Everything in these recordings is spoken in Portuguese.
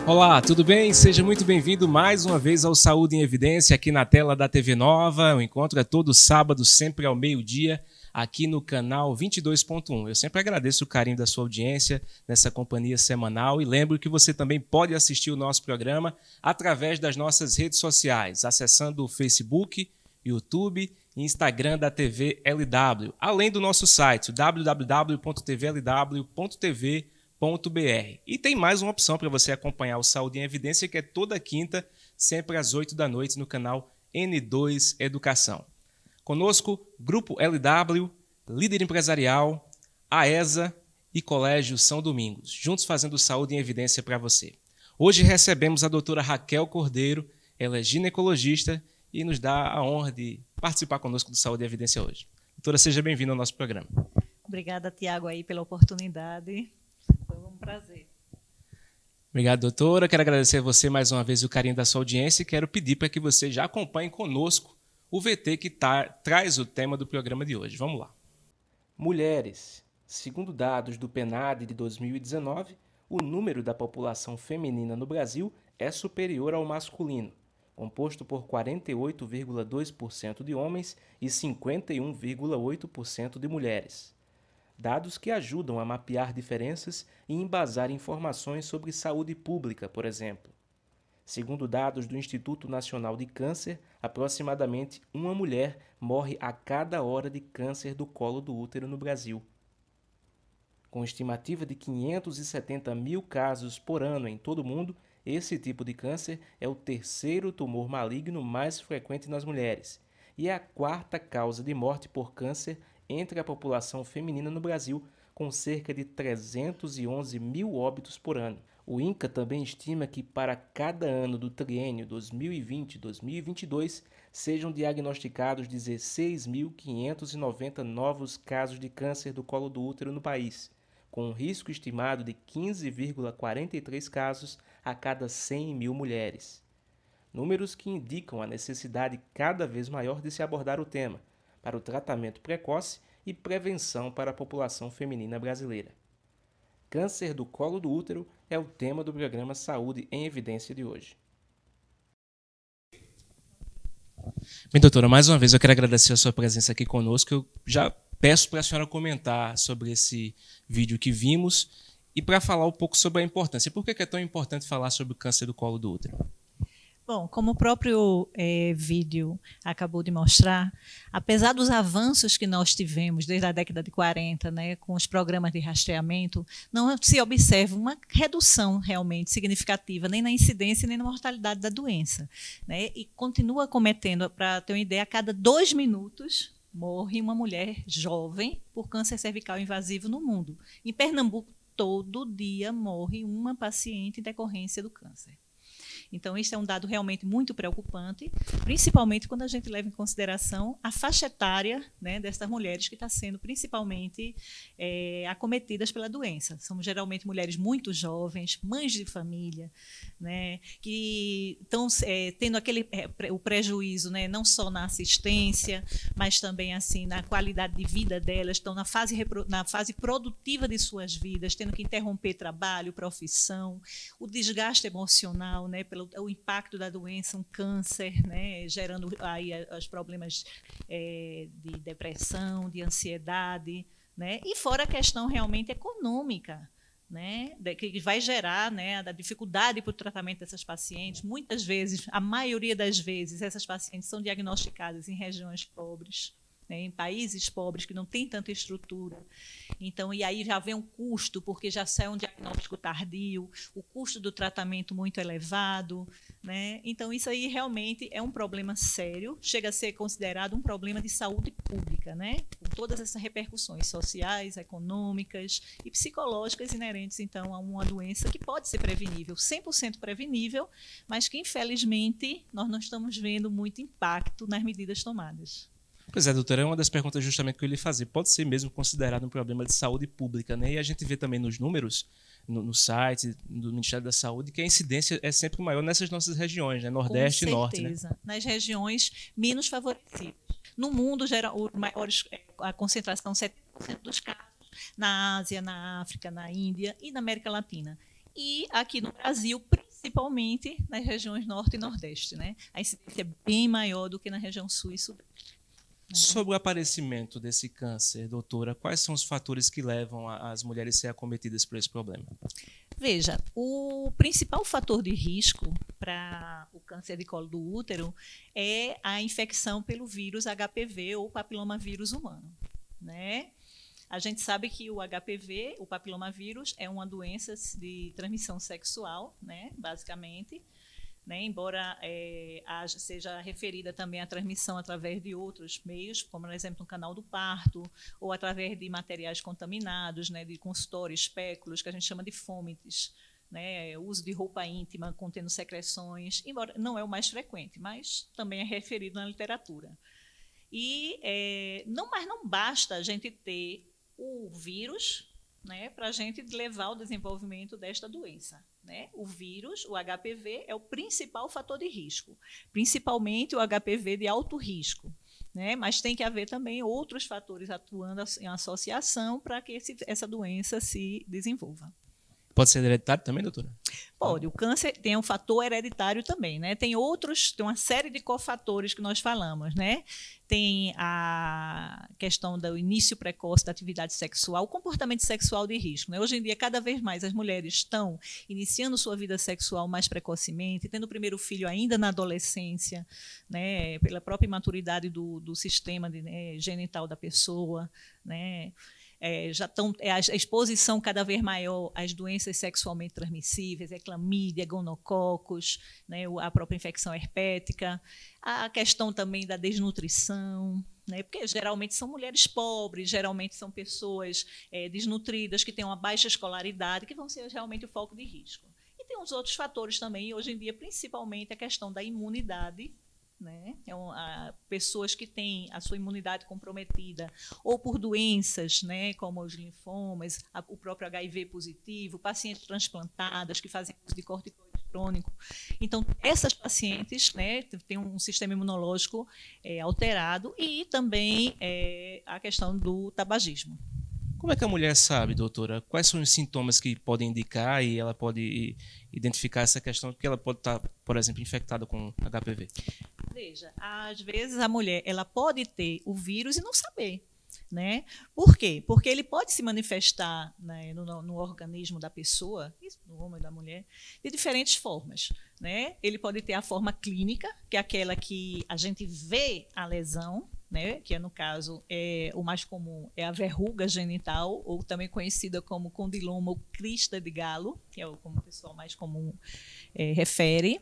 Olá, tudo bem? Seja muito bem-vindo mais uma vez ao Saúde em Evidência aqui na tela da TV Nova. O encontro é todo sábado, sempre ao meio-dia, aqui no canal 22.1. Eu sempre agradeço o carinho da sua audiência nessa companhia semanal e lembro que você também pode assistir o nosso programa através das nossas redes sociais, acessando o Facebook, YouTube e Instagram da TV LW, além do nosso site www.tvlw.tv.br. E tem mais uma opção para você acompanhar o Saúde em Evidência, que é toda quinta, sempre às 8 da noite, no canal N2 Educação. Conosco, Grupo LW, Líder Empresarial, AESA e Colégio São Domingos, juntos fazendo Saúde em Evidência para você. Hoje recebemos a doutora Raquel Cordeiro, ela é ginecologista e nos dá a honra de participar conosco do Saúde em Evidência hoje. Doutora, seja bem-vinda ao nosso programa. Obrigada, Tiago, aí pela oportunidade. Foi um prazer. Obrigado, doutora. Quero agradecer a você mais uma vez o carinho da sua audiência e quero pedir para que você já acompanhe conosco o VT que traz o tema do programa de hoje. Vamos lá. Mulheres. Segundo dados do PNAD de 2019, o número da população feminina no Brasil é superior ao masculino, composto por 48,2% de homens e 51,8% de mulheres. Dados que ajudam a mapear diferenças e embasar informações sobre saúde pública, por exemplo. Segundo dados do Instituto Nacional de Câncer, aproximadamente uma mulher morre a cada hora de câncer do colo do útero no Brasil. Com estimativa de 570 mil casos por ano em todo o mundo, esse tipo de câncer é o terceiro tumor maligno mais frequente nas mulheres e é a quarta causa de morte por câncer entre a população feminina no Brasil, com cerca de 311 mil óbitos por ano. O INCA também estima que para cada ano do triênio 2020-2022 sejam diagnosticados 16.590 novos casos de câncer do colo do útero no país, com um risco estimado de 15,43 casos a cada 100 mil mulheres. Números que indicam a necessidade cada vez maior de se abordar o tema, para o tratamento precoce e prevenção para a população feminina brasileira. Câncer do colo do útero é o tema do programa Saúde em Evidência de hoje. Bem, doutora, mais uma vez eu quero agradecer a sua presença aqui conosco. Eu já peço para a senhora comentar sobre esse vídeo que vimos e para falar um pouco sobre a importância. Por que é tão importante falar sobre o câncer do colo do útero? Bom, como o próprio vídeo acabou de mostrar, apesar dos avanços que nós tivemos desde a década de 40, né, com os programas de rastreamento, não se observa uma redução realmente significativa, nem na incidência, nem na mortalidade da doença, né, e continua cometendo, para ter uma ideia, a cada 2 minutos morre uma mulher jovem por câncer cervical invasivo no mundo. Em Pernambuco, todo dia morre uma paciente em decorrência do câncer. Então, isso é um dado realmente muito preocupante, principalmente quando a gente leva em consideração a faixa etária, né, dessas mulheres que estão sendo principalmente acometidas pela doença. São geralmente mulheres muito jovens, mães de família, né, que estão tendo o prejuízo, né, não só na assistência, mas também assim, na qualidade de vida delas, estão na fase produtiva de suas vidas, tendo que interromper trabalho, profissão, o desgaste emocional, né, o impacto da doença, um câncer, né, gerando aí os problemas de depressão, de ansiedade, né, e fora a questão realmente econômica, né, que vai gerar, né, a dificuldade para o tratamento dessas pacientes. Muitas vezes, a maioria das vezes, essas pacientes são diagnosticadas em regiões pobres, né, em países pobres que não têm tanta estrutura. Então, e aí já vem um custo, porque já sai um diagnóstico tardio, o custo do tratamento muito elevado, né? Então, isso aí realmente é um problema sério, chega a ser considerado um problema de saúde pública, né? Com todas essas repercussões sociais, econômicas e psicológicas inerentes, então, a uma doença que pode ser prevenível, 100% prevenível, mas que, infelizmente, nós não estamos vendo muito impacto nas medidas tomadas. Pois é, doutora, é uma das perguntas justamente que eu ia lhe fazer. Pode ser mesmo considerado um problema de saúde pública, né? E a gente vê também nos números, no site do Ministério da Saúde, que a incidência é sempre maior nessas nossas regiões, né? Nordeste e Norte. Com certeza, né? Nas regiões menos favorecidas. No mundo, a concentração 70% dos casos na Ásia, na África, na Índia e na América Latina. E aqui no Brasil, principalmente principalmente nas regiões norte e nordeste, né? A incidência é bem maior do que na região sul e sudeste. Sobre o aparecimento desse câncer, doutora, quais são os fatores que levam as mulheres a serem acometidas por esse problema? Veja, o principal fator de risco para o câncer de colo do útero é a infecção pelo vírus HPV ou papilomavírus humano, né? A gente sabe que o HPV, o papilomavírus, é uma doença de transmissão sexual, né, basicamente, né, embora seja referida também à transmissão através de outros meios, como, por exemplo, no canal do parto, ou através de materiais contaminados, né, de consultórios, espéculos, que a gente chama de fômites, né, o uso de roupa íntima contendo secreções, embora não é o mais frequente, mas também é referido na literatura. E mas não basta a gente ter o vírus, né, para a gente levar ao desenvolvimento desta doença, né? O vírus, o HPV, é o principal fator de risco, principalmente o HPV de alto risco, né? Mas tem que haver também outros fatores atuando em associação para que essa doença se desenvolva. Pode ser hereditário também, doutora? Pode. O câncer tem um fator hereditário também, né? Tem uma série de cofatores que nós falamos, né? Tem a questão do início precoce da atividade sexual, o comportamento sexual de risco, né? Hoje em dia, cada vez mais as mulheres estão iniciando sua vida sexual mais precocemente, tendo o primeiro filho ainda na adolescência, né? Pela própria imaturidade do sistema genital da pessoa, né? A exposição cada vez maior às doenças sexualmente transmissíveis, clamídia, gonococos, né, a própria infecção herpética, a questão também da desnutrição, né, porque geralmente são mulheres pobres, geralmente são pessoas desnutridas, que têm uma baixa escolaridade, que vão ser realmente o foco de risco. E tem uns outros fatores também, hoje em dia, principalmente a questão da imunidade, né? Pessoas que têm a sua imunidade comprometida ou por doenças, né, como os linfomas, o próprio HIV positivo, pacientes transplantadas que fazem uso de corticoide crônico. Então, essas pacientes, né, têm um sistema imunológico alterado e também a questão do tabagismo. Como é que a mulher sabe, doutora, quais são os sintomas que podem indicar e ela pode identificar essa questão, porque ela pode estar, por exemplo, infectada com HPV? Veja, às vezes a mulher ela pode ter o vírus e não saber, né? Por quê? Porque ele pode se manifestar, né, no organismo da pessoa, no homem ou da mulher, de diferentes formas, né? Ele pode ter a forma clínica, que é aquela que a gente vê a lesão, né, que no caso o mais comum é a verruga genital, ou também conhecida como condiloma ou crista de galo, que é como o pessoal mais comum refere,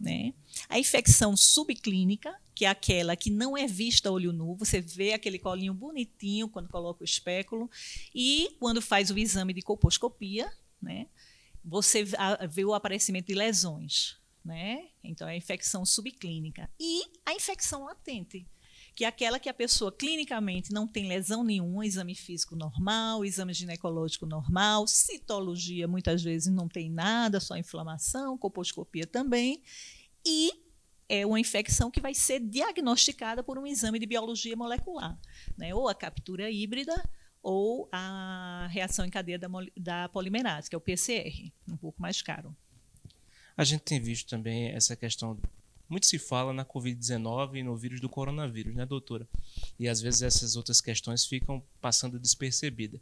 né? A infecção subclínica, que é aquela que não é vista a olho nu, você vê aquele colinho bonitinho quando coloca o espéculo, e quando faz o exame de colposcopia, né, você vê o aparecimento de lesões, né? Então é a infecção subclínica. E a infecção latente, que é aquela que a pessoa clinicamente não tem lesão nenhuma, exame físico normal, exame ginecológico normal, citologia muitas vezes não tem nada, só inflamação, colposcopia também, e é uma infecção que vai ser diagnosticada por um exame de biologia molecular, né? Ou a captura híbrida ou a reação em cadeia da polimerase, que é o PCR, um pouco mais caro. A gente tem visto também essa questão. Muito se fala na Covid-19 e no vírus do coronavírus, né, doutora? E às vezes essas outras questões ficam passando despercebidas.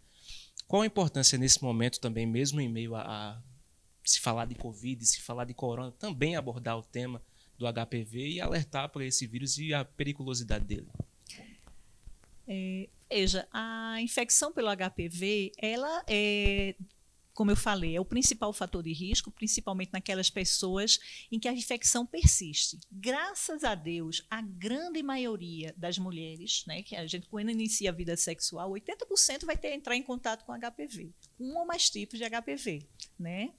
Qual a importância nesse momento também, mesmo em meio a se falar de Covid, se falar de corona, também abordar o tema do HPV e alertar para esse vírus e a periculosidade dele? Veja, a infecção pelo HPV, ela como eu falei, é o principal fator de risco, principalmente naquelas pessoas em que a infecção persiste. Graças a Deus, a grande maioria das mulheres, né, que a gente, quando inicia a vida sexual, 80% vai entrar em contato com HPV, um ou mais tipos de HPV, né?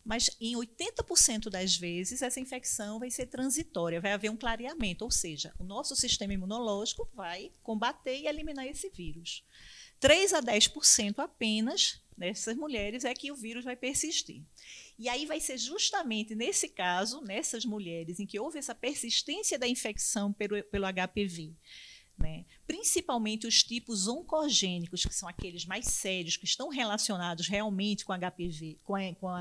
Mas em 80% das vezes, essa infecção vai ser transitória, vai haver um clareamento, ou seja, o nosso sistema imunológico vai combater e eliminar esse vírus. 3 a 10% apenas dessas mulheres é que o vírus vai persistir. E aí vai ser justamente nesse caso, nessas mulheres em que houve essa persistência da infecção pelo HPV, né? Principalmente os tipos oncogênicos, que são aqueles mais sérios, que estão relacionados realmente com HPV,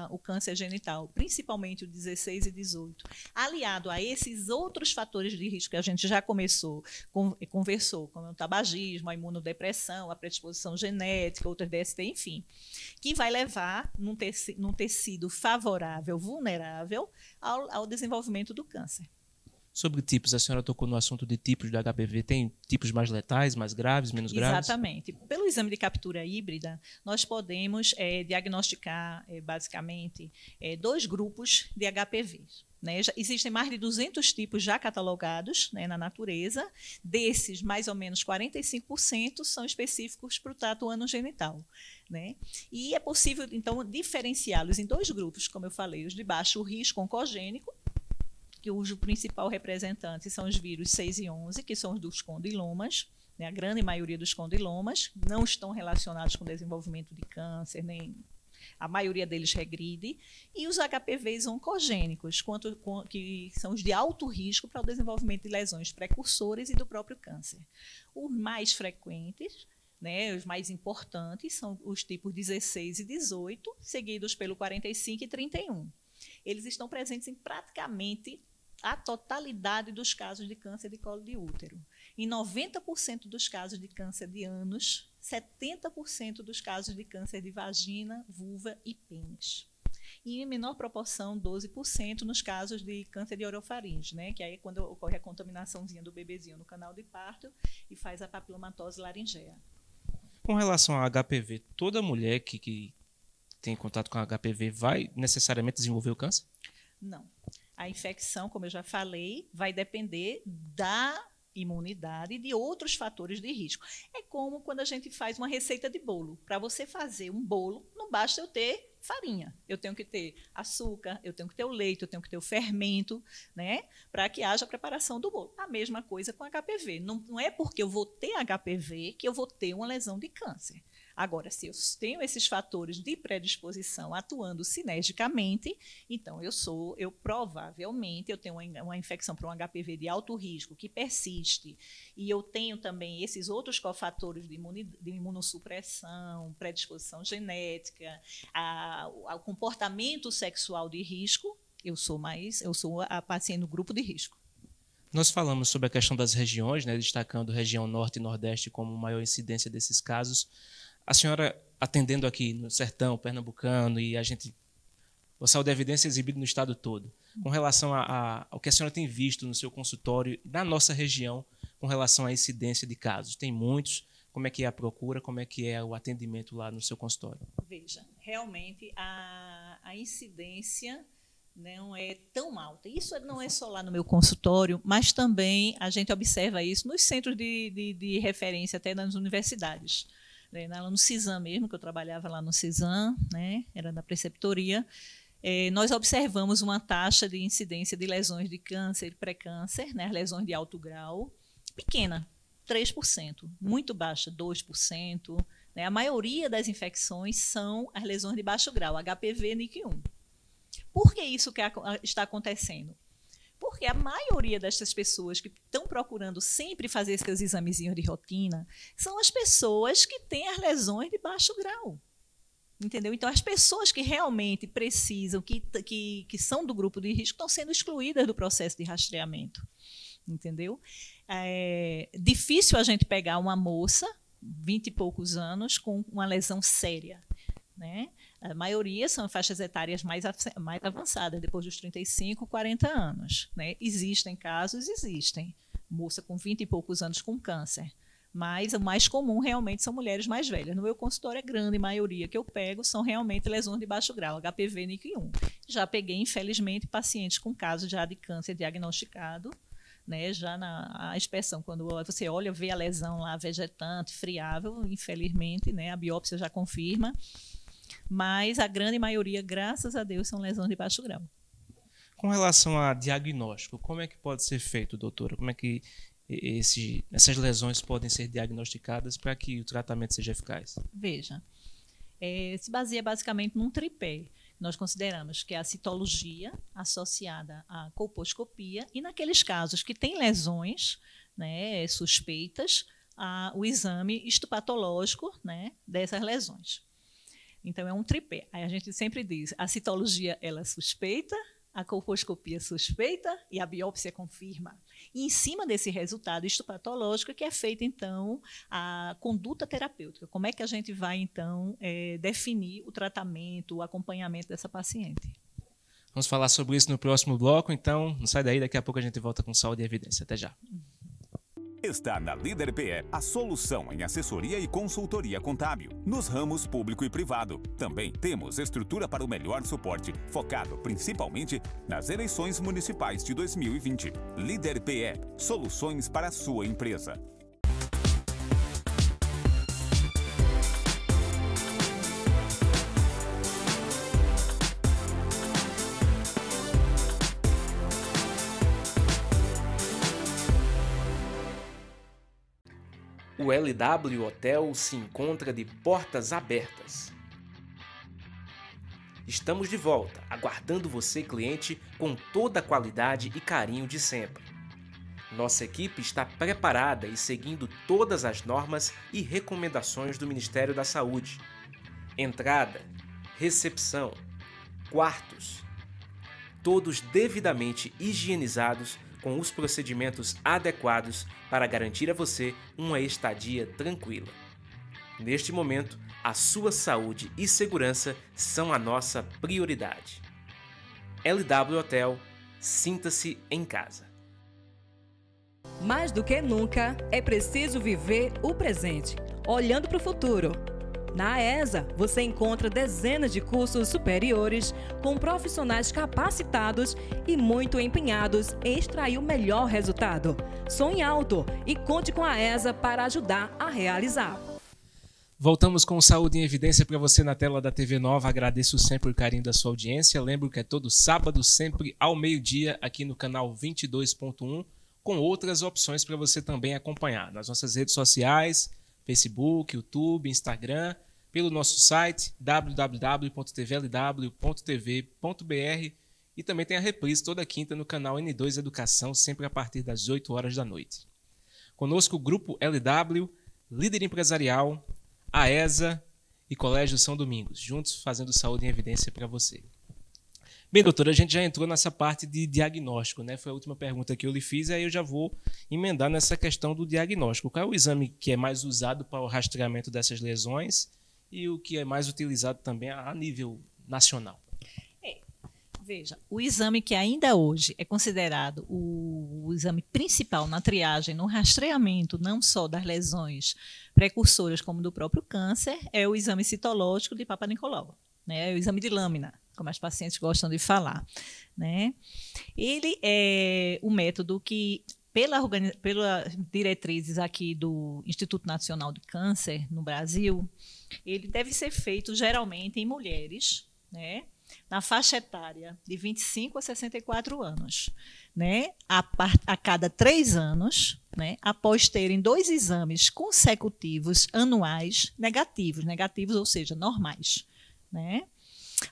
o câncer genital, principalmente o 16 e 18, aliado a esses outros fatores de risco que a gente já conversou, como o tabagismo, a imunodepressão, a predisposição genética, outras DST, enfim, que vai levar, num tecido favorável, vulnerável, ao desenvolvimento do câncer. Sobre tipos, a senhora tocou no assunto de tipos de HPV. Tem tipos mais letais, mais graves, menos graves? Exatamente. Pelo exame de captura híbrida, nós podemos diagnosticar, basicamente, 2 grupos de HPVs. Né? Existem mais de 200 tipos já catalogados, né, na natureza. Desses, mais ou menos 45% são específicos para o trato anogenital. Né? E é possível, então, diferenciá-los em 2 grupos, como eu falei, os de baixo risco oncogênico, cujo principal representante são os vírus 6 e 11, que são os dos condilomas. Né? A grande maioria dos condilomas não estão relacionados com o desenvolvimento de câncer, nem a maioria deles regride. E os HPVs oncogênicos, que são os de alto risco para o desenvolvimento de lesões precursoras e do próprio câncer. Os mais frequentes, né, os mais importantes, são os tipos 16 e 18, seguidos pelo 45 e 31. Eles estão presentes em praticamente a totalidade dos casos de câncer de colo de útero. Em 90% dos casos de câncer de ânus, 70% dos casos de câncer de vagina, vulva e pênis. E em menor proporção, 12% nos casos de câncer de orofaringe, né? Que aí é quando ocorre a contaminaçãozinha do bebezinho no canal de parto e faz a papilomatose laringea. Com relação ao HPV, toda mulher que tem contato com HPV vai necessariamente desenvolver o câncer? Não. A infecção, como eu já falei, vai depender da imunidade e de outros fatores de risco. É como quando a gente faz uma receita de bolo. Para você fazer um bolo, não basta eu ter farinha. Eu tenho que ter açúcar, eu tenho que ter o leite, eu tenho que ter o fermento, né, para que haja a preparação do bolo. A mesma coisa com HPV. Não é porque eu vou ter HPV que eu vou ter uma lesão de câncer. Agora, se eu tenho esses fatores de predisposição atuando sinergicamente, então eu provavelmente eu tenho uma infecção por um HPV de alto risco que persiste, e eu tenho também esses outros cofatores de imunossupressão, predisposição genética, ao comportamento sexual de risco, eu sou a paciente no grupo de risco. Nós falamos sobre a questão das regiões, né, destacando região norte e nordeste como maior incidência desses casos. A senhora, atendendo aqui no sertão pernambucano, e o Saúde e Evidência é exibido no estado todo, com relação ao que a senhora tem visto no seu consultório, na nossa região, com relação à incidência de casos. Tem muitos. Como é que é a procura? Como é que é o atendimento lá no seu consultório? Veja, realmente a incidência não é tão alta. Isso não é só lá no meu consultório, mas também a gente observa isso nos centros de referência, até nas universidades. Lá no CISAM mesmo, que eu trabalhava lá no CISAM, né, era da preceptoria, nós observamos uma taxa de incidência de lesões de câncer e pré-câncer, né, lesões de alto grau, pequena, 3%, muito baixa, 2%. Né, a maioria das infecções são as lesões de baixo grau, HPV, NIC1. Por que isso está acontecendo? Porque a maioria dessas pessoas que estão procurando sempre fazer seus examezinhos de rotina são as pessoas que têm as lesões de baixo grau. Entendeu? Então, as pessoas que realmente precisam, que são do grupo de risco, estão sendo excluídas do processo de rastreamento. Entendeu? É difícil a gente pegar uma moça, 20 e poucos anos, com uma lesão séria. Né? A maioria são faixas etárias mais avançadas, depois dos 35, 40 anos. Né? Existem casos, existem. Moça com 20 e poucos anos com câncer. Mas o mais comum realmente são mulheres mais velhas. No meu consultório, a grande maioria que eu pego são realmente lesões de baixo grau, HPV NIC1. Já peguei, infelizmente, pacientes com casos já de câncer diagnosticado, né, já na inspeção, quando você olha, vê a lesão lá vegetante, friável, infelizmente, né, a biópsia já confirma. Mas a grande maioria, graças a Deus, são lesões de baixo grau. Com relação a diagnóstico, como é que pode ser feito, doutora? Como é que essas lesões podem ser diagnosticadas para que o tratamento seja eficaz? Veja, se baseia basicamente num tripé. Nós consideramos que é a citologia associada à colposcopia e naqueles casos que tem lesões, né, suspeitas, o exame histopatológico, né, dessas lesões. Então, é um tripé. Aí a gente sempre diz, a citologia ela suspeita, a colposcopia suspeita e a biópsia confirma. E, em cima desse resultado histopatológico, que é feita, então, a conduta terapêutica. Como é que a gente vai, então, definir o tratamento, o acompanhamento dessa paciente? Vamos falar sobre isso no próximo bloco, então não sai daí, daqui a pouco a gente volta com Saúde e Evidência. Até já. Está na Líder PE a solução em assessoria e consultoria contábil, nos ramos público e privado. Também temos estrutura para o melhor suporte, focado principalmente nas eleições municipais de 2020. Líder PE, soluções para a sua empresa. O LW Hotel se encontra de portas abertas. Estamos de volta, aguardando você, cliente, com toda a qualidade e carinho de sempre. Nossa equipe está preparada e seguindo todas as normas e recomendações do Ministério da Saúde. Entrada, recepção, quartos, todos devidamente higienizados com os procedimentos adequados para garantir a você uma estadia tranquila. Neste momento, a sua saúde e segurança são a nossa prioridade. LW Hotel, sinta-se em casa. Mais do que nunca, é preciso viver o presente, olhando para o futuro. Na AESA, você encontra dezenas de cursos superiores com profissionais capacitados e muito empenhados em extrair o melhor resultado. Sonhe alto e conte com a AESA para ajudar a realizar. Voltamos com Saúde em Evidência para você na tela da TV Nova. Agradeço sempre o carinho da sua audiência. Lembro que é todo sábado, sempre ao meio-dia, aqui no canal 22.1, com outras opções para você também acompanhar nas nossas redes sociais, Facebook, YouTube, Instagram, pelo nosso site www.tvlw.tv.br e também tem a reprise toda quinta no canal N2 Educação, sempre a partir das 8 horas da noite. Conosco o Grupo LW, Líder Empresarial, AESA e Colégio São Domingos, juntos fazendo Saúde em Evidência para você. Bem, doutora, a gente já entrou nessa parte de diagnóstico, né? Foi a última pergunta que eu lhe fiz, aí eu já vou emendar nessa questão do diagnóstico. Qual é o exame que é mais usado para o rastreamento dessas lesões e o que é mais utilizado também a nível nacional? Veja, o exame que ainda hoje é considerado o exame principal na triagem, no rastreamento não só das lesões precursoras como do próprio câncer, é o exame citológico de Papa Nicolau, né? É o exame de lâmina, como as pacientes gostam de falar, né? Ele é o método que, pelas diretrizes aqui do Instituto Nacional de Câncer no Brasil, ele deve ser feito geralmente em mulheres, né, na faixa etária de 25 a 64 anos, né, a cada 3 anos, né, após terem 2 exames consecutivos anuais negativos, ou seja, normais, né.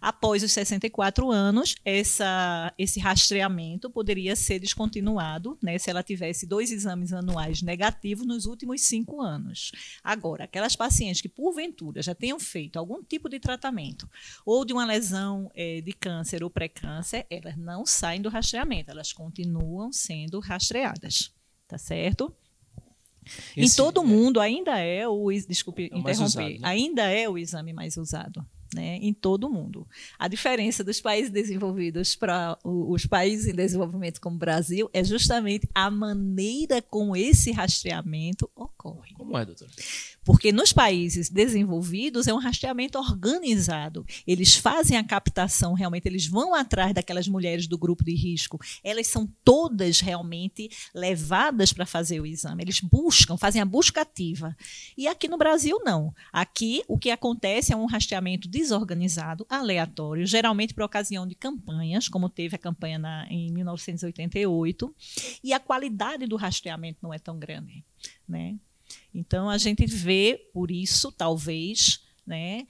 Após os 64 anos, esse rastreamento poderia ser descontinuado, né, se ela tivesse 2 exames anuais negativos nos últimos 5 anos. Agora, aquelas pacientes que, porventura, já tenham feito algum tipo de tratamento ou de uma lesão de câncer ou pré-câncer, elas não saem do rastreamento, elas continuam sendo rastreadas, tá certo? Em todo o mundo, ainda é desculpe interromper, usado, né? Ainda é o exame mais usado, né, em todo o mundo. A diferença dos países desenvolvidos para os países em desenvolvimento como o Brasil é justamente a maneira como esse rastreamento ocorre. Como é, doutora? Porque nos países desenvolvidos é um rastreamento organizado. Eles fazem a captação, realmente, eles vão atrás daquelas mulheres do grupo de risco. Elas são todas realmente levadas para fazer o exame. Eles buscam, fazem a busca ativa. E aqui no Brasil, não. Aqui, o que acontece é um rastreamento desorganizado, aleatório, geralmente por ocasião de campanhas, como teve a campanha em 1988, e a qualidade do rastreamento não é tão grande, né? Então, a gente vê, por isso, talvez, né?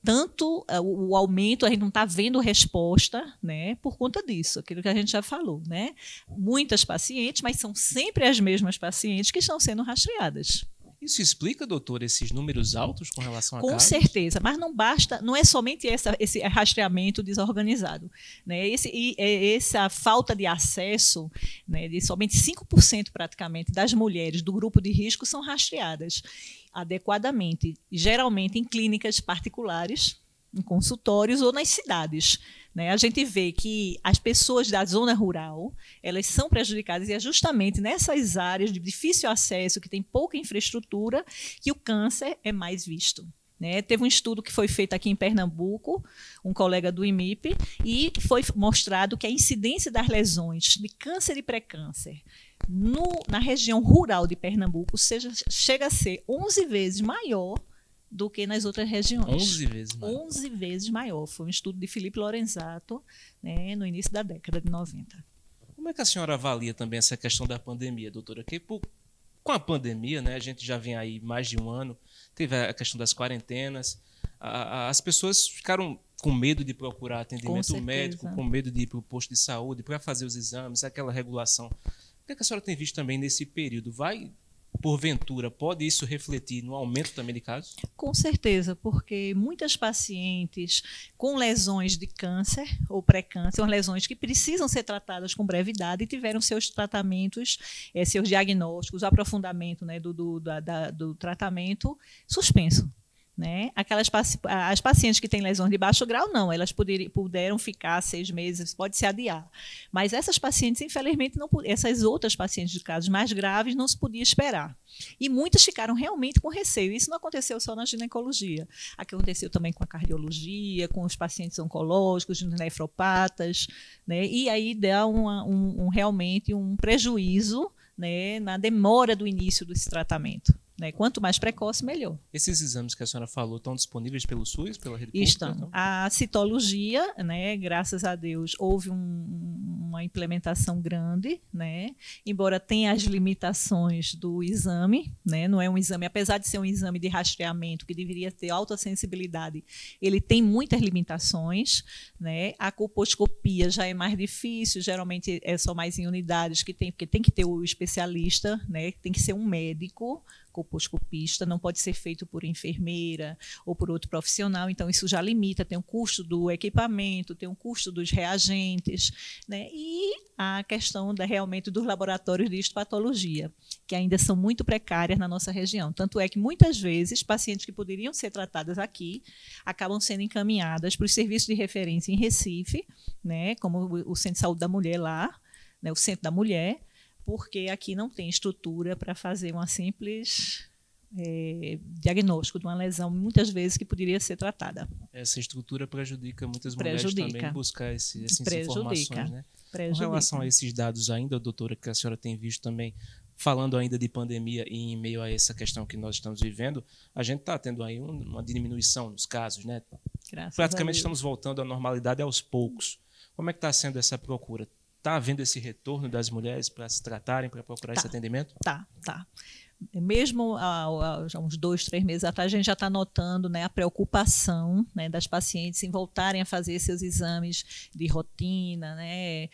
Tanto o aumento, a gente não está vendo resposta, né, por conta disso, aquilo que a gente já falou, né? Muitas pacientes, mas são sempre as mesmas pacientes que estão sendo rastreadas. Isso explica, doutor, esses números altos com relação a Com casos? certeza, mas não basta, não é somente esse rastreamento desorganizado, né? Essa falta de acesso, né, de somente 5% praticamente das mulheres do grupo de risco são rastreadas adequadamente, geralmente em clínicas particulares, em consultórios ou nas cidades, né? A gente vê que as pessoas da zona rural, elas são prejudicadas e é justamente nessas áreas de difícil acesso, que tem pouca infraestrutura, que o câncer é mais visto, né? Teve um estudo que foi feito aqui em Pernambuco, um colega do IMIP, e foi mostrado que a incidência das lesões de câncer e pré-câncer na região rural de Pernambuco chega a ser 11 vezes maior do que nas outras regiões. 11 vezes maior. 11 vezes maior. Foi um estudo de Felipe Lorenzato, né, no início da década de 90. Como é que a senhora avalia também essa questão da pandemia, doutora? Que com a pandemia, né, a gente já vem aí mais de um ano, teve a questão das quarentenas, as pessoas ficaram com medo de procurar atendimento médico, com medo de ir para o posto de saúde, para fazer os exames, aquela regulação. O que é que a senhora tem visto também nesse período? Porventura, pode isso refletir no aumento também de casos? Com certeza, porque muitas pacientes com lesões de câncer ou pré-câncer, são lesões que precisam ser tratadas com brevidade e tiveram seus tratamentos, seus diagnósticos, o aprofundamento, né, do tratamento suspenso, né? As pacientes que têm lesões de baixo grau, não, elas puderam ficar 6 meses, pode se adiar. Mas essas pacientes, infelizmente, essas outras pacientes de casos mais graves, não se podia esperar. E muitas ficaram realmente com receio. Isso não aconteceu só na ginecologia. Aconteceu também com a cardiologia, com os pacientes oncológicos, nefropatas, né? E aí dá realmente um prejuízo, né, na demora do início desse tratamento. Né? Quanto mais precoce, melhor. Esses exames que a senhora falou estão disponíveis pelo SUS, pela rede pública? Estão. Então? A citologia, né, graças a Deus, houve uma implementação grande, né, embora tenha as limitações do exame, né, não é um exame, apesar de ser um exame de rastreamento que deveria ter alta sensibilidade, ele tem muitas limitações, né. A colposcopia já é mais difícil, geralmente é só mais em unidades porque tem que ter o especialista, né, tem que ser um médico colposcopista, não pode ser feito por enfermeira ou por outro profissional, então isso já limita, tem o custo do equipamento, tem o custo dos reagentes, né? E a questão realmente dos laboratórios de histopatologia, que ainda são muito precárias na nossa região. Tanto é que muitas vezes pacientes que poderiam ser tratadas aqui acabam sendo encaminhadas para os serviços de referência em Recife, né? Como o Centro de Saúde da Mulher lá, né? O Centro da Mulher, porque aqui não tem estrutura para fazer uma simples diagnóstico de uma lesão, muitas vezes, que poderia ser tratada. Essa estrutura prejudica muitas mulheres também buscar essas informações, né? Com relação a esses dados ainda, doutora, que a senhora tem visto também, falando ainda de pandemia e em meio a essa questão que nós estamos vivendo, a gente está tendo aí uma diminuição nos casos, né? Praticamente estamos voltando à normalidade aos poucos. Como é que está sendo essa procura? Está havendo esse retorno das mulheres para se tratarem, para procurar esse atendimento? Tá. Mesmo já uns 2, 3 meses atrás, a gente já está notando, né, a preocupação, né, das pacientes em voltarem a fazer seus exames de rotina, né,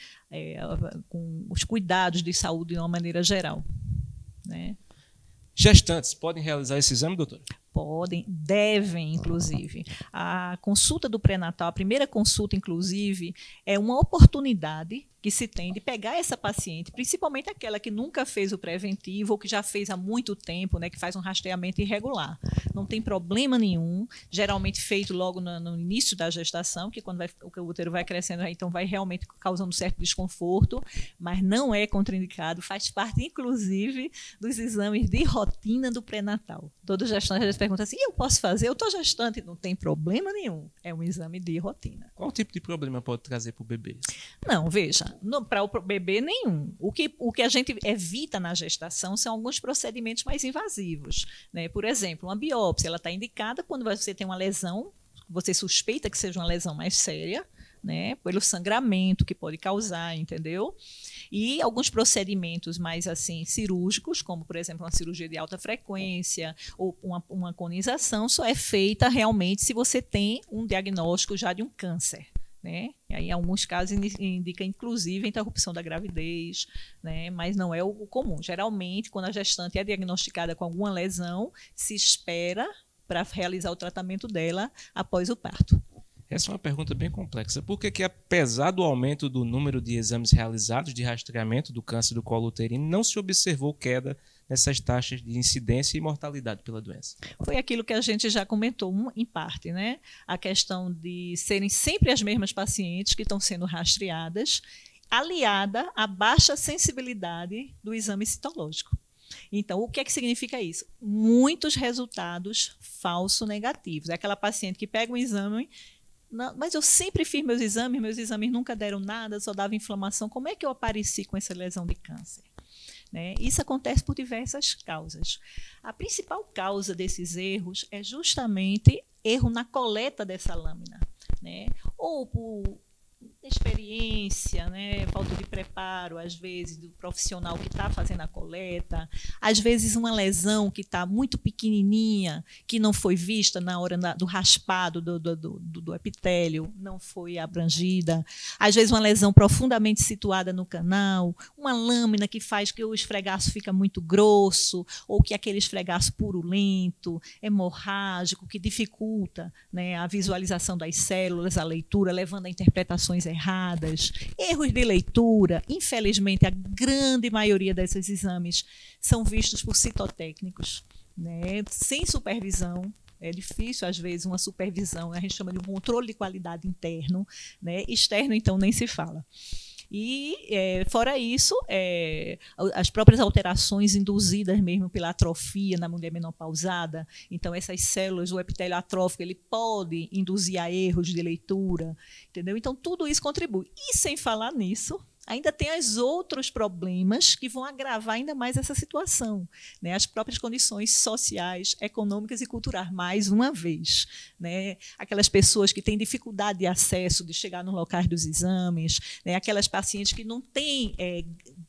com os cuidados de saúde de uma maneira geral, né. Gestantes podem realizar esse exame, doutora? Podem, devem, inclusive. A consulta do pré-natal, a primeira consulta, inclusive, é uma oportunidade que se tem de pegar essa paciente, principalmente aquela que nunca fez o preventivo ou que já fez há muito tempo, né, que faz um rastreamento irregular. Não tem problema nenhum, geralmente feito logo no início da gestação, que quando o útero vai crescendo, então vai realmente causando certo desconforto, mas não é contraindicado, faz parte, inclusive, dos exames de rotina do pré-natal. Todo gestante já pergunta assim, eu posso fazer? Eu estou gestante, não tem problema nenhum. É um exame de rotina. Qual tipo de problema pode trazer para o bebê? Não, veja, para o bebê nenhum. O que a gente evita na gestação são alguns procedimentos mais invasivos, né? Por exemplo, uma biópsia, ela está indicada quando você tem uma lesão, você suspeita que seja uma lesão mais séria, né, pelo sangramento que pode causar, entendeu? E alguns procedimentos mais assim cirúrgicos, como por exemplo uma cirurgia de alta frequência ou uma conização, só é feita realmente se você tem um diagnóstico já de um câncer, né? E aí, em alguns casos, indica inclusive a interrupção da gravidez, né? Mas não é o comum. Geralmente, quando a gestante é diagnosticada com alguma lesão, se espera para realizar o tratamento dela após o parto. Essa é uma pergunta bem complexa. Por que, apesar do aumento do número de exames realizados de rastreamento do câncer do colo uterino, não se observou queda nessas taxas de incidência e mortalidade pela doença? Foi aquilo que a gente já comentou, em parte, né? A questão de serem sempre as mesmas pacientes que estão sendo rastreadas, aliada à baixa sensibilidade do exame citológico. Então, o que é que significa isso? Muitos resultados falso negativos. É aquela paciente que pega um exame... Não, mas eu sempre fiz meus exames nunca deram nada, só dava inflamação. Como é que eu apareci com essa lesão de câncer? Né? Isso acontece por diversas causas. A principal causa desses erros é justamente erro na coleta dessa lâmina, né? Ou por experiência, né? Falta de preparo, às vezes, do profissional que está fazendo a coleta, às vezes uma lesão que está muito pequenininha, que não foi vista na hora do raspado do epitélio, não foi abrangida, às vezes uma lesão profundamente situada no canal, uma lâmina que faz que o esfregaço fica muito grosso, ou que aquele esfregaço purulento, hemorrágico, que dificulta, né, a visualização das células, a leitura, levando a interpretações erradas, erros de leitura. Infelizmente, a grande maioria desses exames são vistos por citotécnicos, né, sem supervisão. É difícil, às vezes, uma supervisão, a gente chama de um controle de qualidade interno, né, externo, então, nem se fala. E, fora isso, as próprias alterações induzidas mesmo pela atrofia na mulher menopausada, então essas células, o epitélio atrófico, ele pode induzir a erros de leitura, entendeu? Então, tudo isso contribui. E, sem falar nisso, ainda tem os outros problemas que vão agravar ainda mais essa situação, né? As próprias condições sociais, econômicas e culturais, mais uma vez, né? Aquelas pessoas que têm dificuldade de acesso, de chegar nos locais dos exames, né? Aquelas pacientes que não têm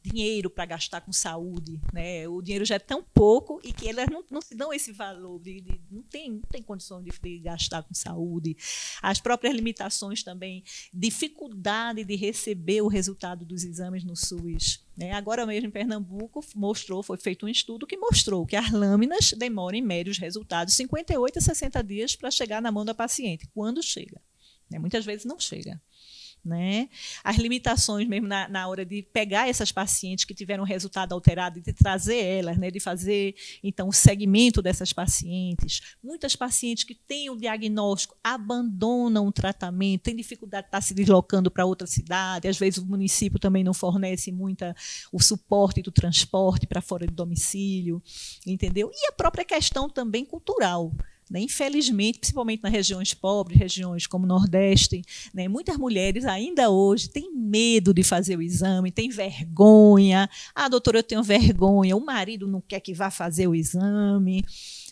dinheiro para gastar com saúde, né? O dinheiro já é tão pouco e que elas não se dão esse valor, não tem condição de gastar com saúde. As próprias limitações também, dificuldade de receber o resultado dos exames no SUS. Né? Agora mesmo em Pernambuco foi feito um estudo que mostrou que as lâminas demoram em média os resultados 58 a 60 dias para chegar na mão da paciente. Quando chega? Né? Muitas vezes não chega. Né? As limitações mesmo na hora de pegar essas pacientes que tiveram resultado alterado e de trazer elas, né? De fazer então o segmento dessas pacientes. Muitas pacientes que têm o diagnóstico abandonam o tratamento, têm dificuldade de estar se deslocando para outra cidade, às vezes o município também não fornece o suporte do transporte para fora do domicílio, entendeu? E a própria questão também cultural. Né? Infelizmente, principalmente nas regiões pobres, regiões como o Nordeste, né? Muitas mulheres ainda hoje têm medo de fazer o exame, têm vergonha. Ah, doutora, eu tenho vergonha, o marido não quer que vá fazer o exame.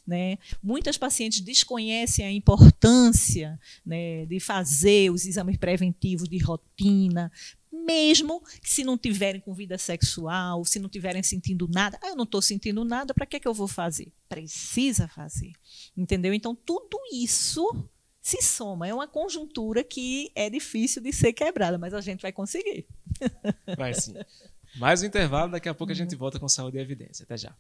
Né? Muitas pacientes desconhecem a importância, né, de fazer os exames preventivos de rotina, mesmo que se não tiverem com vida sexual, se não tiverem sentindo nada. Ah, eu não estou sentindo nada, para que eu vou fazer? Precisa fazer. Entendeu? Então, tudo isso se soma. É uma conjuntura que é difícil de ser quebrada, mas a gente vai conseguir. Vai sim. Mais um intervalo, daqui a pouco a gente volta com Saúde e Evidência. Até já.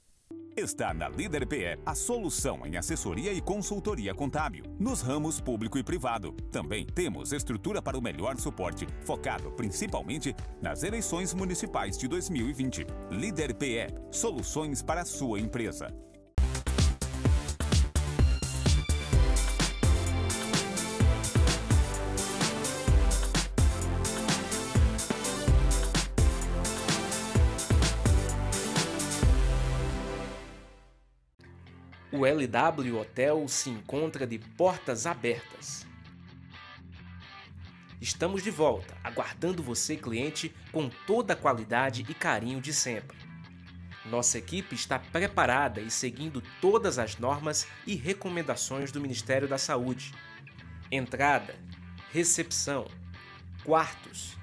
Está na Líder PE a solução em assessoria e consultoria contábil, nos ramos público e privado. Também temos estrutura para o melhor suporte, focado principalmente nas eleições municipais de 2020. Líder PE, soluções para a sua empresa. O LW Hotel se encontra de portas abertas. Estamos de volta, aguardando você, cliente, com toda a qualidade e carinho de sempre. Nossa equipe está preparada e seguindo todas as normas e recomendações do Ministério da Saúde. Entrada, recepção, quartos,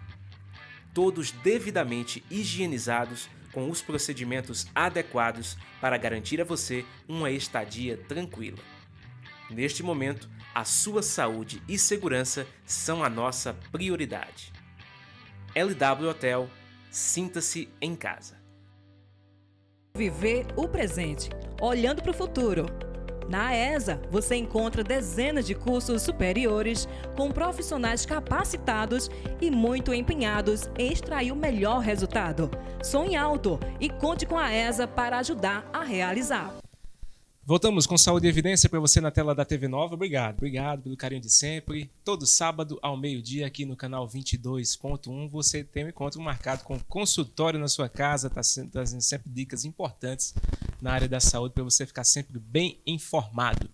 todos devidamente higienizados com os procedimentos adequados para garantir a você uma estadia tranquila. Neste momento, a sua saúde e segurança são a nossa prioridade. LW Hotel, sinta-se em casa. Viver o presente, olhando para o futuro. Na ESA, você encontra dezenas de cursos superiores com profissionais capacitados e muito empenhados em extrair o melhor resultado. Sonhe alto e conte com a ESA para ajudar a realizar. Voltamos com Saúde e Evidência para você na tela da TV Nova. Obrigado pelo carinho de sempre. Todo sábado ao meio-dia aqui no canal 22.1 você tem um encontro marcado com consultório na sua casa, trazendo sempre dicas importantes na área da saúde para você ficar sempre bem informado.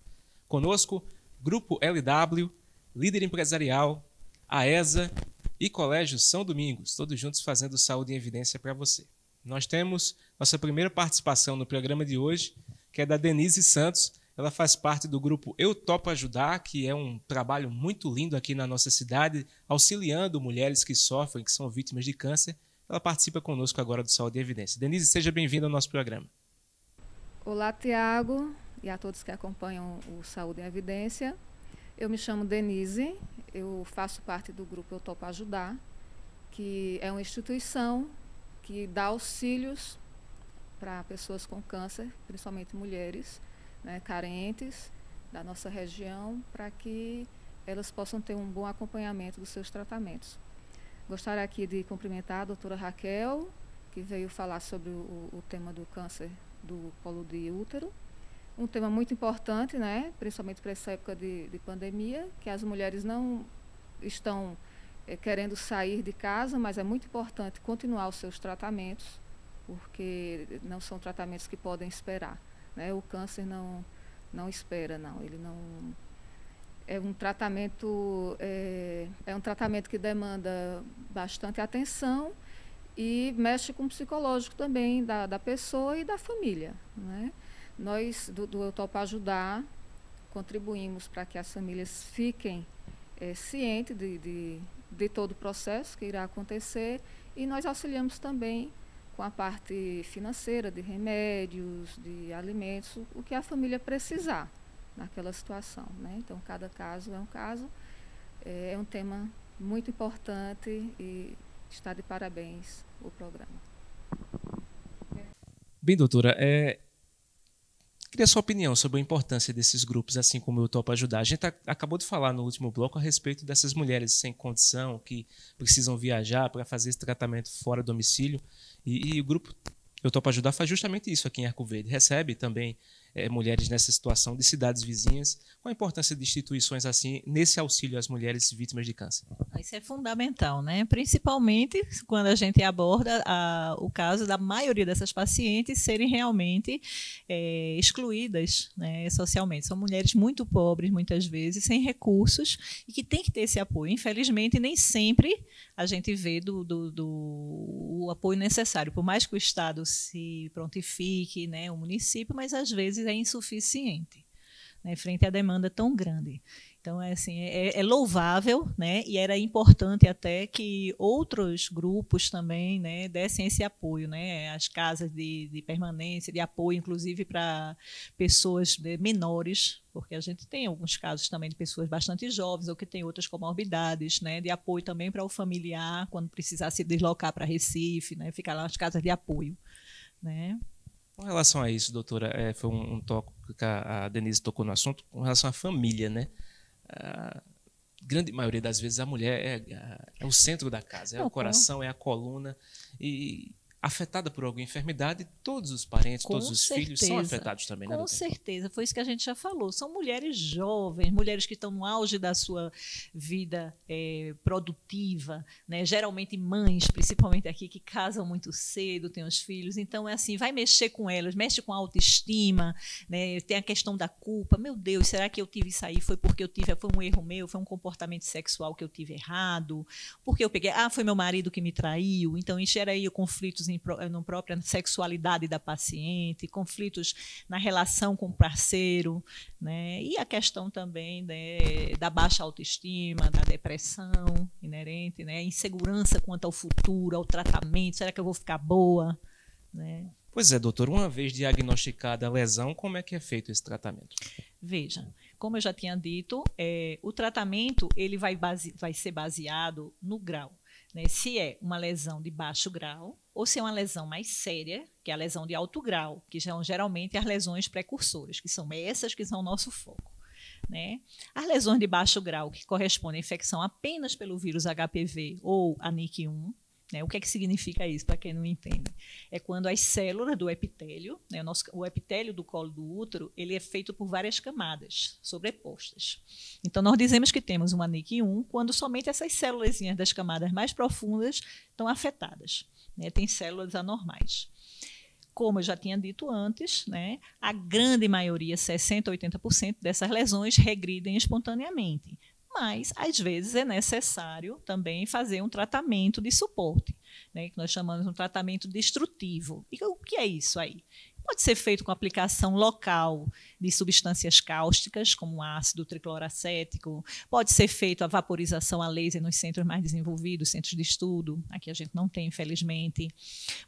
Conosco, Grupo LW, Líder Empresarial, a ESA e Colégio São Domingos, todos juntos fazendo Saúde em Evidência para você. Nós temos nossa primeira participação no programa de hoje, que é da Denise Santos. Ela faz parte do grupo Eu Topo Ajudar, que é um trabalho muito lindo aqui na nossa cidade, auxiliando mulheres que sofrem, que são vítimas de câncer. Ela participa conosco agora do Saúde e Evidência. Denise, seja bem-vinda ao nosso programa. Olá, Tiago, e a todos que acompanham o Saúde e Evidência. Eu me chamo Denise, eu faço parte do grupo Eu Topo Ajudar, que é uma instituição que dá auxílios para pessoas com câncer, principalmente mulheres, né, carentes da nossa região, para que elas possam ter um bom acompanhamento dos seus tratamentos. Gostaria aqui de cumprimentar a doutora Raquel, que veio falar sobre o tema do câncer do colo de útero. Um tema muito importante, né, principalmente para essa época de pandemia, que as mulheres não estão querendo sair de casa, mas é muito importante continuar os seus tratamentos, porque não são tratamentos que podem esperar, né? O câncer não espera, não. Ele não é um tratamento que demanda bastante atenção e mexe com o psicológico também da pessoa e da família, né? Nós do Eu Topo Ajudar contribuímos para que as famílias fiquem cientes de todo o processo que irá acontecer, e nós auxiliamos também com a parte financeira, de remédios, de alimentos, o que a família precisar naquela situação, né? Então, cada caso é um caso, é um tema muito importante e está de parabéns o programa. Bem, doutora, queria a sua opinião sobre a importância desses grupos, assim como Eu Topo Ajudar. A gente acabou de falar no último bloco a respeito dessas mulheres sem condição, que precisam viajar para fazer esse tratamento fora do domicílio. E o grupo Eu Topo Ajudar faz justamente isso aqui em Arco Verde. Recebe também mulheres nessa situação de cidades vizinhas. Qual a importância de instituições assim nesse auxílio às mulheres vítimas de câncer? Isso é fundamental, né? Principalmente quando a gente aborda o caso da maioria dessas pacientes serem realmente excluídas, né, socialmente. São mulheres muito pobres, muitas vezes, sem recursos, e que têm que ter esse apoio. Infelizmente, nem sempre a gente vê o apoio necessário, por mais que o Estado se prontifique, né, o município, mas às vezes é insuficiente, né, frente à demanda tão grande. Então, é louvável, né, e era importante até que outros grupos também, né, dessem esse apoio, né, as casas de permanência, de apoio, inclusive para pessoas menores, porque a gente tem alguns casos também de pessoas bastante jovens ou que têm outras comorbidades, né, de apoio também para o familiar, quando precisar se deslocar para Recife, né, ficar lá nas casas de apoio, né. Com relação a isso, doutora, foi um toque que a Denise tocou no assunto, com relação à família, né? A grande maioria das vezes a mulher é o centro da casa, é o coração, é a coluna, e afetada por alguma enfermidade, todos os parentes, todos os filhos são afetados também, né? Com certeza, foi isso que a gente já falou. São mulheres jovens, mulheres que estão no auge da sua vida produtiva, né? Geralmente mães, principalmente aqui, que casam muito cedo, têm os filhos. Então, vai mexer com elas, mexe com a autoestima, né? Tem a questão da culpa. Meu Deus, será que eu tive isso aí? Foi porque foi um erro meu? Foi um comportamento sexual que eu tive errado? Porque eu peguei? Foi meu marido que me traiu? Então, isso gera aí conflitos na própria sexualidade da paciente, conflitos na relação com o parceiro, né? E a questão também, né, da baixa autoestima, da depressão inerente, né? Insegurança quanto ao futuro, ao tratamento, será que eu vou ficar boa? Né? Pois é, doutor, uma vez diagnosticada a lesão, como é que é feito esse tratamento? Veja, como eu já tinha dito, o tratamento ele vai ser baseado no grau. Né? Se é uma lesão de baixo grau ou se é uma lesão mais séria, que é a lesão de alto grau, que são geralmente as lesões precursoras, que são essas que são o nosso foco. Né? As lesões de baixo grau, que correspondem à infecção apenas pelo vírus HPV ou a NIC1, né? O que é que significa isso, para quem não entende? É quando as células do epitélio, né, o epitélio do colo do útero, ele é feito por várias camadas sobrepostas. Então, nós dizemos que temos uma NIC1 quando somente essas células das camadas mais profundas estão afetadas. Né? Tem células anormais. Como eu já tinha dito antes, né, a grande maioria, 60% a 80% dessas lesões regridem espontaneamente. Mas, às vezes, é necessário também fazer um tratamento de suporte, né, que nós chamamos de um tratamento destrutivo. E o que é isso aí? Pode ser feito com aplicação local de substâncias cáusticas, como ácido tricloracético. Pode ser feito a vaporização a laser nos centros mais desenvolvidos, centros de estudo. Aqui a gente não tem, infelizmente.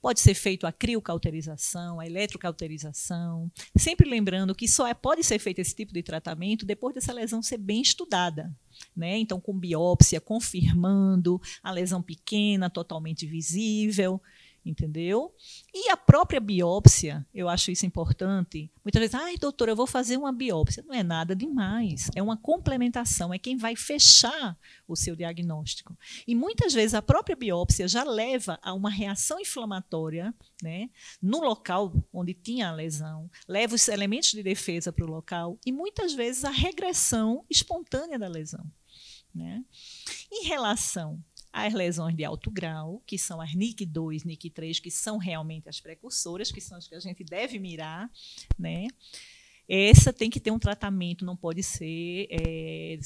Pode ser feito a criocauterização, a eletrocauterização. Sempre lembrando que só pode ser feito esse tipo de tratamento depois dessa lesão ser bem estudada. Né? Então, com biópsia, confirmando a lesão pequena, totalmente visível. Entendeu? E a própria biópsia, eu acho isso importante. Muitas vezes, ai, doutora, eu vou fazer uma biópsia. Não é nada demais. É uma complementação, é quem vai fechar o seu diagnóstico. E muitas vezes a própria biópsia já leva a uma reação inflamatória, né, no local onde tinha a lesão, leva os elementos de defesa para o local e muitas vezes a regressão espontânea da lesão. Né? Em relação as lesões de alto grau, que são as NIC2, NIC3, que são realmente as precursoras, que são as que a gente deve mirar, né? Essa tem que ter um tratamento, não pode ser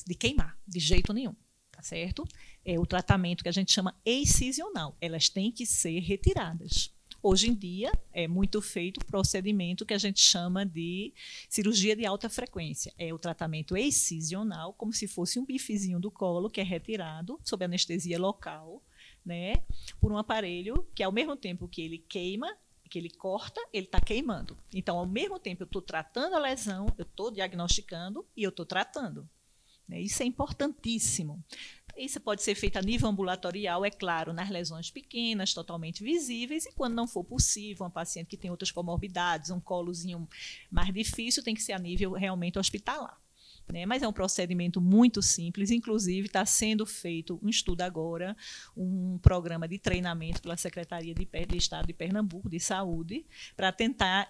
de queimar, de jeito nenhum, tá certo? É o tratamento que a gente chama excisional, elas têm que ser retiradas. Hoje em dia, é muito feito o procedimento que a gente chama de cirurgia de alta frequência. É o tratamento excisional, como se fosse um bifezinho do colo, que é retirado sob anestesia local, né, por um aparelho que, ao mesmo tempo que ele queima, que ele corta, ele está queimando. Então, ao mesmo tempo, eu estou tratando a lesão, eu estou diagnosticando e eu estou tratando. Isso é importantíssimo. Isso pode ser feito a nível ambulatorial, é claro, nas lesões pequenas, totalmente visíveis, e quando não for possível, uma paciente que tem outras comorbidades, um colozinho mais difícil, tem que ser a nível realmente hospitalar. Né? Mas é um procedimento muito simples, inclusive está sendo feito um estudo agora, um programa de treinamento pela Secretaria de Estado de Pernambuco de Saúde, para tentar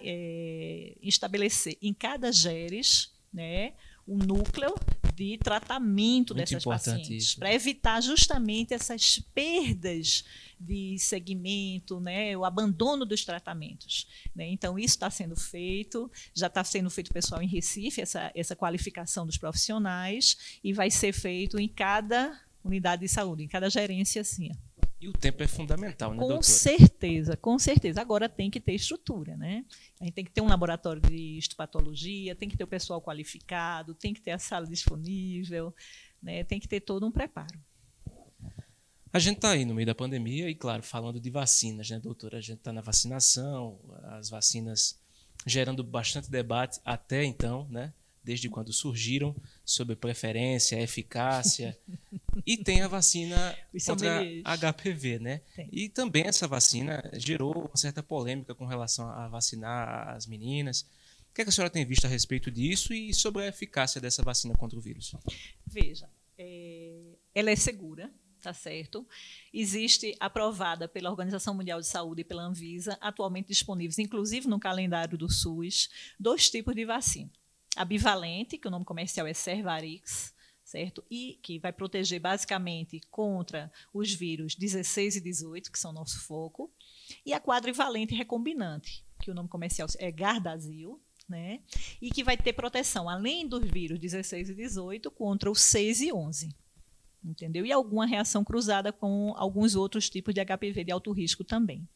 estabelecer em cada GERES, né, um núcleo de tratamento muito dessas pacientes, para evitar justamente essas perdas de segmento, né, o abandono dos tratamentos. Né? Então, isso está sendo feito, já está sendo feito, pessoal, em Recife, essa qualificação dos profissionais, e vai ser feito em cada unidade de saúde, em cada gerência, assim. E o tempo é fundamental, né, doutora? Com certeza, com certeza. Agora tem que ter estrutura, né? A gente tem que ter um laboratório de histopatologia, tem que ter o pessoal qualificado, tem que ter a sala disponível, né? Tem que ter todo um preparo. A gente está aí no meio da pandemia e, claro, falando de vacinas, né, doutora? A gente está na vacinação, as vacinas gerando bastante debate até então, né? Desde quando surgiram, sobre preferência, eficácia. E tem a vacina contra HPV, né? Tem. E também essa vacina gerou uma certa polêmica com relação a vacinar as meninas. O que é que a senhora tem visto a respeito disso e sobre a eficácia dessa vacina contra o vírus? Veja, ela é segura, tá certo? Existe aprovada pela Organização Mundial de Saúde e pela Anvisa, atualmente disponíveis, inclusive no calendário do SUS, 2 tipos de vacina. A bivalente, que o nome comercial é Cervarix, certo? E que vai proteger basicamente contra os vírus 16 e 18, que são nosso foco, e a quadrivalente recombinante, que o nome comercial é Gardasil, né? E que vai ter proteção, além dos vírus 16 e 18, contra os 6 e 11. Entendeu? E alguma reação cruzada com alguns outros tipos de HPV de alto risco também.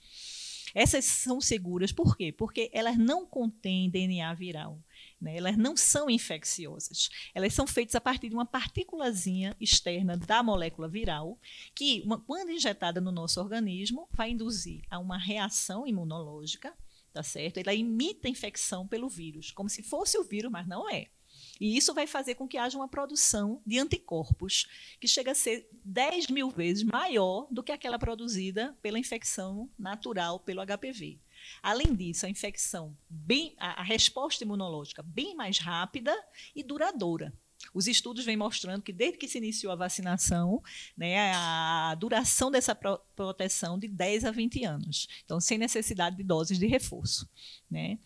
Essas são seguras, por quê? Porque elas não contêm DNA viral, né? Elas não são infecciosas. Elas são feitas a partir de uma partículazinha externa da molécula viral, que, quando injetada no nosso organismo, vai induzir a uma reação imunológica, tá certo? Ela imita a infecção pelo vírus, como se fosse o vírus, mas não é. E isso vai fazer com que haja uma produção de anticorpos que chega a ser 10.000 vezes maior do que aquela produzida pela infecção natural pelo HPV. Além disso, a resposta imunológica bem mais rápida e duradoura. Os estudos vêm mostrando que desde que se iniciou a vacinação, né, a duração dessa proteção de 10 a 20 anos. Então, sem necessidade de doses de reforço, né?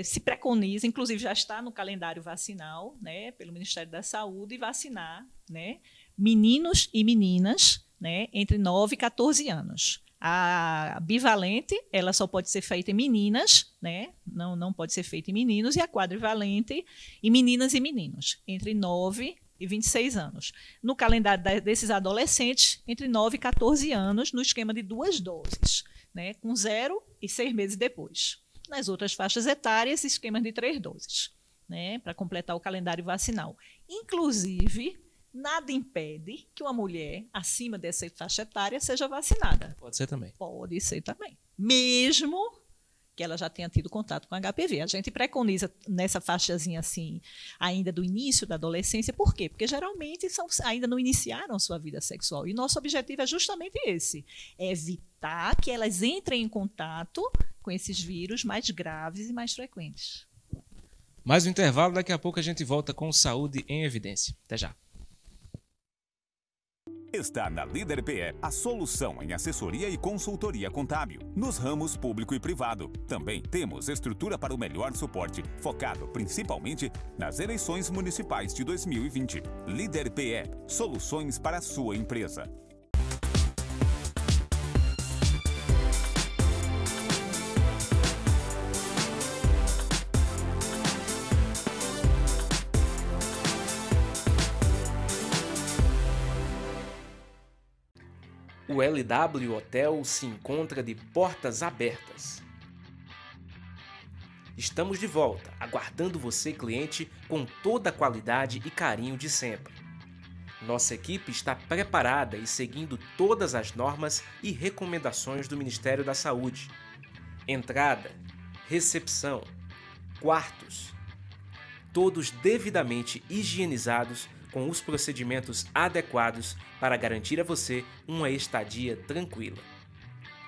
Se preconiza, inclusive já está no calendário vacinal, né, pelo Ministério da Saúde, vacinar, né, meninos e meninas, né, entre 9 e 14 anos. A bivalente, ela só pode ser feita em meninas, né? Não pode ser feita em meninos, e a quadrivalente em meninas e meninos, entre 9 e 26 anos. No calendário desses adolescentes, entre 9 e 14 anos, no esquema de 2 doses, né? Com 0 e 6 meses depois. Nas outras faixas etárias, esquemas de 3 doses, né? Para completar o calendário vacinal. Inclusive, nada impede que uma mulher acima dessa faixa etária seja vacinada. Pode ser também. Pode ser também. Mesmo que ela já tenha tido contato com HPV. A gente preconiza nessa faixazinha assim, ainda do início da adolescência. Por quê? Porque geralmente ainda não iniciaram sua vida sexual. E nosso objetivo é justamente esse. É evitar que elas entrem em contato com esses vírus mais graves e mais frequentes. Mais um intervalo, daqui a pouco a gente volta com Saúde em Evidência. Até já. Está na Líder PE a solução em assessoria e consultoria contábil, nos ramos público e privado. Também temos estrutura para o melhor suporte, focado principalmente nas eleições municipais de 2020. Líder PE, soluções para a sua empresa. O LW Hotel se encontra de portas abertas. Estamos de volta, aguardando você, cliente, com toda a qualidade e carinho de sempre. Nossa equipe está preparada e seguindo todas as normas e recomendações do Ministério da Saúde. Entrada, recepção, quartos, todos devidamente higienizados com os procedimentos adequados para garantir a você uma estadia tranquila.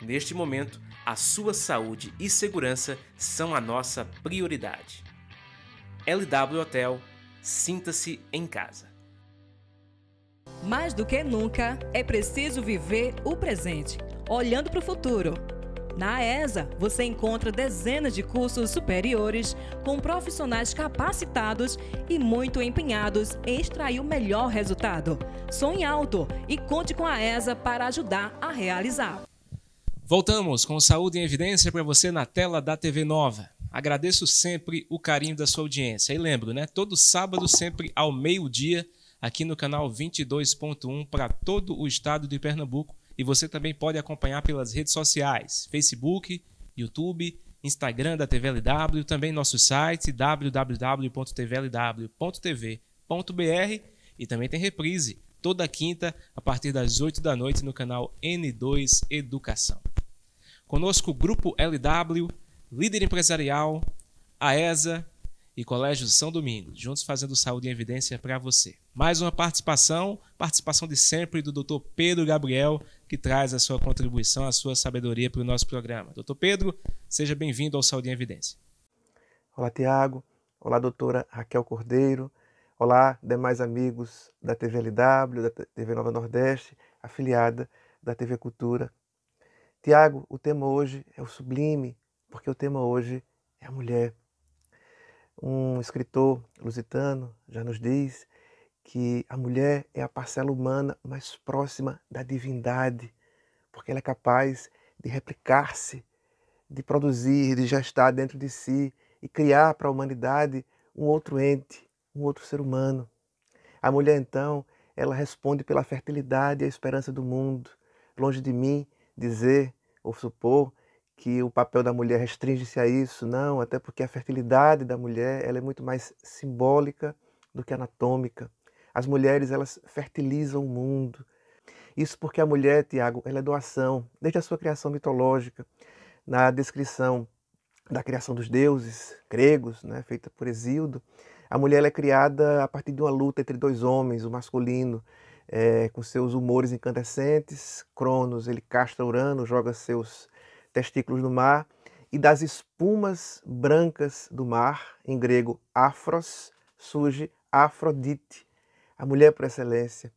Neste momento, a sua saúde e segurança são a nossa prioridade. LW Hotel, sinta-se em casa. Mais do que nunca, é preciso viver o presente, olhando para o futuro. Na AESA, você encontra dezenas de cursos superiores com profissionais capacitados e muito empenhados em extrair o melhor resultado. Sonhe alto e conte com a AESA para ajudar a realizar. Voltamos com Saúde em Evidência para você na tela da TV Nova. Agradeço sempre o carinho da sua audiência. E lembro, né? Todo sábado, sempre ao meio-dia, aqui no canal 22.1 para todo o estado de Pernambuco. E você também pode acompanhar pelas redes sociais, Facebook, YouTube, Instagram da TVLW, também nosso site www.tvlw.tv.br e também tem reprise toda quinta a partir das 8 da noite no canal N2 Educação. Conosco o Grupo LW, Líder Empresarial, AESA e Colégio São Domingos, juntos fazendo Saúde em Evidência para você. Mais uma participação de sempre do Dr. Pedro Gabriel, que traz a sua contribuição, a sua sabedoria para o nosso programa. Dr. Pedro, seja bem-vindo ao Saúde em Evidência. Olá, Tiago. Olá, doutora Raquel Cordeiro. Olá, demais amigos da TVLW, da TV Nova Nordeste, afiliada da TV Cultura. Tiago, o tema hoje é o sublime, porque o tema hoje é a mulher. Um escritor lusitano já nos diz que a mulher é a parcela humana mais próxima da divindade, porque ela é capaz de replicar-se, de produzir, de gestar dentro de si e criar para a humanidade um outro ente, um outro ser humano. A mulher, então, ela responde pela fertilidade e a esperança do mundo. Longe de mim dizer ou supor que o papel da mulher restringe-se a isso. Não, até porque a fertilidade da mulher ela é muito mais simbólica do que anatômica. As mulheres, elas fertilizam o mundo. Isso porque a mulher, Tiago, ela é doação, desde a sua criação mitológica. Na descrição da criação dos deuses gregos, né, feita por Hesíodo, a mulher ela é criada a partir de uma luta entre dois homens, o masculino, com seus humores incandescentes, Cronos, ele castra Urano, joga seus testículos no mar, e das espumas brancas do mar, em grego Afros, surge Afrodite, a mulher por excelência.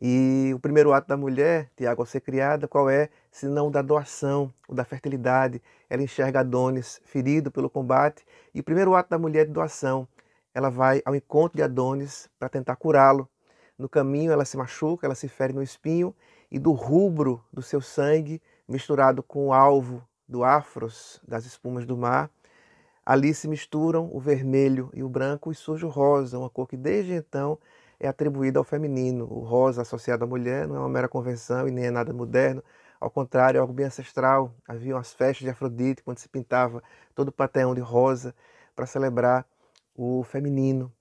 E o primeiro ato da mulher, Tiago, ao ser criada, qual é? Senão o da doação, o da fertilidade. Ela enxerga Adonis ferido pelo combate, e o primeiro ato da mulher é de doação. Ela vai ao encontro de Adonis para tentar curá-lo. No caminho ela se machuca, ela se fere no espinho, e do rubro do seu sangue, misturado com o alvo do Afros, das espumas do mar, ali se misturam o vermelho e o branco e surge o rosa, uma cor que desde então é atribuída ao feminino. O rosa associado à mulher não é uma mera convenção e nem é nada moderno, ao contrário, é algo bem ancestral. Havia as festas de Afrodite, quando se pintava todo o panteão de rosa para celebrar o feminino.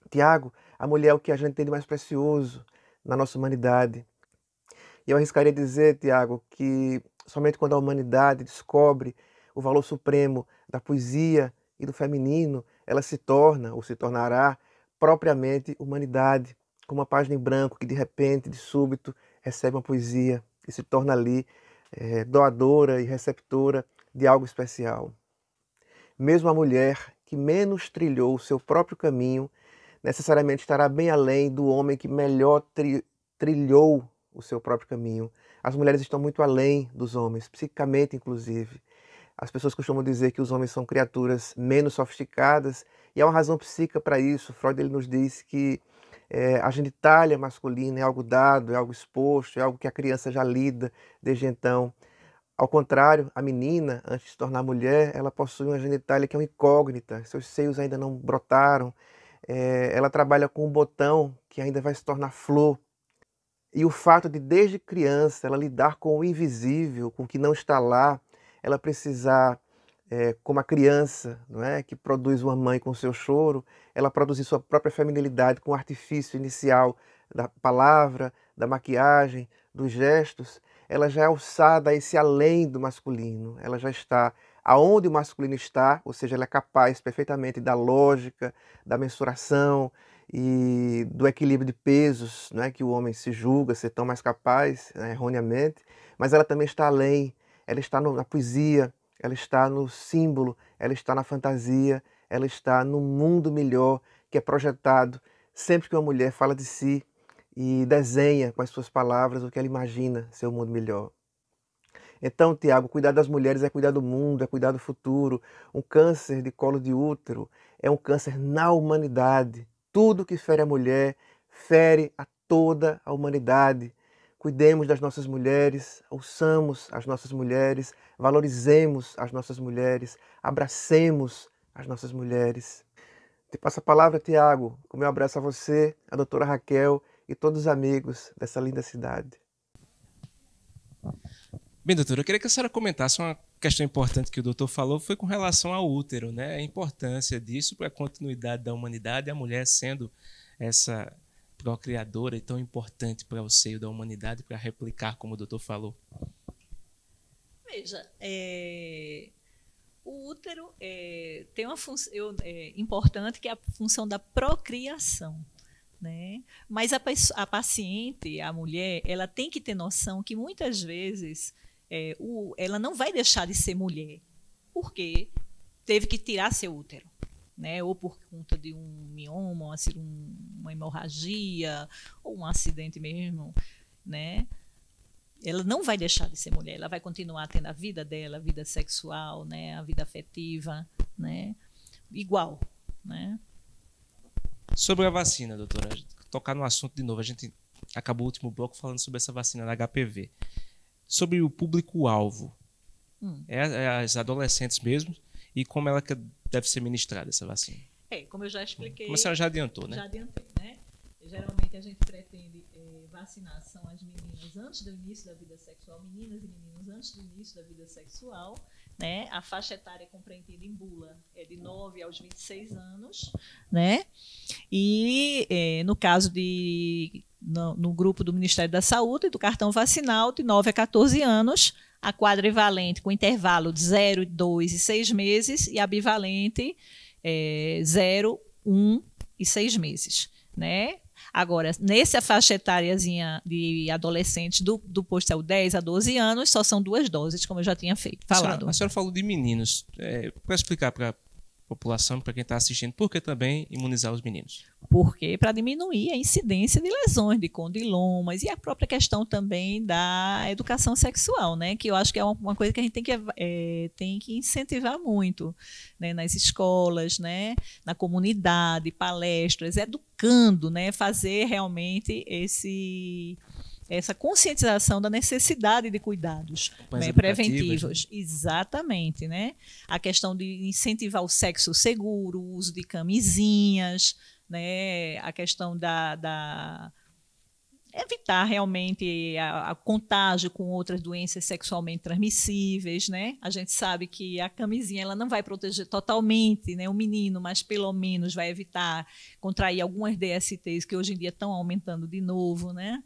Tiago, a mulher é o que a gente tem de mais precioso na nossa humanidade. E eu arriscaria dizer, Tiago, que somente quando a humanidade descobre o valor supremo da poesia e do feminino, ela se torna, ou se tornará, propriamente humanidade, como uma página em branco que de repente, de súbito, recebe uma poesia e se torna ali doadora e receptora de algo especial. Mesmo a mulher que menos trilhou o seu próprio caminho, necessariamente estará bem além do homem que melhor trilhou o seu próprio caminho. As mulheres estão muito além dos homens, psicicamente inclusive. As pessoas costumam dizer que os homens são criaturas menos sofisticadas, e há uma razão psíquica para isso. Freud ele nos diz que a genitália masculina é algo dado, é algo exposto, é algo que a criança já lida desde então. Ao contrário, a menina, antes de se tornar mulher, ela possui uma genitália que é uma incógnita, seus seios ainda não brotaram, ela trabalha com um botão que ainda vai se tornar flor. E o fato de, desde criança, ela lidar com o invisível, com o que não está lá, ela precisar, como a criança, não é, que produz uma mãe com seu choro, ela produzir sua própria feminilidade com o artifício inicial da palavra, da maquiagem, dos gestos, ela já é alçada a esse além do masculino. Ela já está aonde o masculino está, ou seja, ela é capaz perfeitamente da lógica, da mensuração e do equilíbrio de pesos, né, que o homem se julga ser tão mais capaz, né, erroneamente, mas ela também está além. Ela está na poesia, ela está no símbolo, ela está na fantasia, ela está no mundo melhor que é projetado sempre que uma mulher fala de si e desenha com as suas palavras o que ela imagina ser um mundo melhor. Então, Tiago, cuidar das mulheres é cuidar do mundo, é cuidar do futuro. Um câncer de colo de útero é um câncer na humanidade. Tudo que fere a mulher fere a toda a humanidade. Cuidemos das nossas mulheres, ouçamos as nossas mulheres, valorizemos as nossas mulheres, abracemos as nossas mulheres. Te passo a palavra, Tiago, como eu abraço a você, a doutora Raquel e todos os amigos dessa linda cidade. Bem, doutora, eu queria que a senhora comentasse uma questão importante que o doutor falou, foi com relação ao útero, né? A importância disso para a continuidade da humanidade, a mulher sendo essa procriadora e tão importante para o seio da humanidade, para replicar, como o doutor falou. Veja, o útero tem uma função importante, que é a função da procriação, né? Mas a paciente, a mulher, ela tem que ter noção que muitas vezes ela não vai deixar de ser mulher, porque teve que tirar seu útero, né? Ou por conta de um mioma, uma hemorragia, ou um acidente mesmo, né? Ela não vai deixar de ser mulher, ela vai continuar tendo a vida dela, a vida sexual, né? A vida afetiva, né? Igual, né? Sobre a vacina, doutora, tocar no assunto de novo, a gente acabou o último bloco falando sobre essa vacina da HPV. Sobre o público-alvo, as adolescentes mesmo, e como ela deve ser ministrada, essa vacina. Como eu já expliquei. Como a senhora já adiantou, né? Já adiantei, né? Geralmente a gente pretende vacinação às meninas antes do início da vida sexual, meninas e meninos antes do início da vida sexual, né? A faixa etária compreendida em bula é de 9 aos 26 anos, né? E no caso no grupo do Ministério da Saúde, do cartão vacinal, de 9 a 14 anos, a quadrivalente com intervalo de 0, 2 e 6 meses e a bivalente 0, 1 e 6 meses, né? Agora, nessa faixa etáriazinha de adolescentes do posto de saúde 10 a 12 anos, só são 2 doses, como eu já tinha falado. A senhora falou de meninos. Para explicar para a população, para quem está assistindo, por que também imunizar os meninos? Porque para diminuir a incidência de lesões, de condilomas e a própria questão também da educação sexual, né? Que eu acho que é uma coisa que a gente tem que incentivar muito, né? Nas escolas, né? Na comunidade, palestras, educando, né? Fazer realmente essa conscientização da necessidade de cuidados, né, preventivos. Exatamente, né? A questão de incentivar o sexo seguro, o uso de camisinhas, né? A questão evitar realmente a contágio com outras doenças sexualmente transmissíveis, né? A gente sabe que a camisinha ela não vai proteger totalmente, né, o menino, mas pelo menos vai evitar contrair algumas DSTs que hoje em dia estão aumentando de novo, né?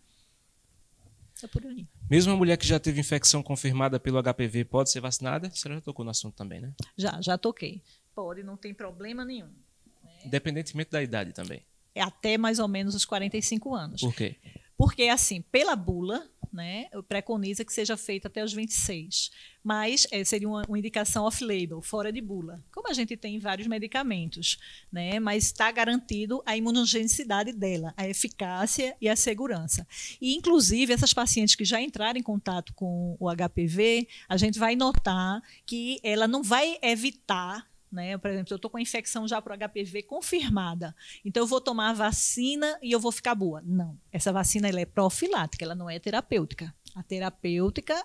É por aí. Mesmo a mulher que já teve infecção confirmada pelo HPV pode ser vacinada? Você já tocou no assunto também, né? Já toquei. Pode, não tem problema nenhum. Né? Independentemente da idade também. É até mais ou menos os 45 anos. Por quê? Porque, assim, pela bula, né, preconiza que seja feita até os 26. Mas seria uma indicação off-label, fora de bula. Como a gente tem vários medicamentos, né, mas está garantido a imunogenicidade dela, a eficácia e a segurança. E, inclusive, essas pacientes que já entraram em contato com o HPV, a gente vai notar que ela não vai evitar, né? Por exemplo, eu estou com a infecção já por HPV confirmada, então eu vou tomar a vacina e eu vou ficar boa. Não, essa vacina ela é profilática, ela não é terapêutica. A terapêutica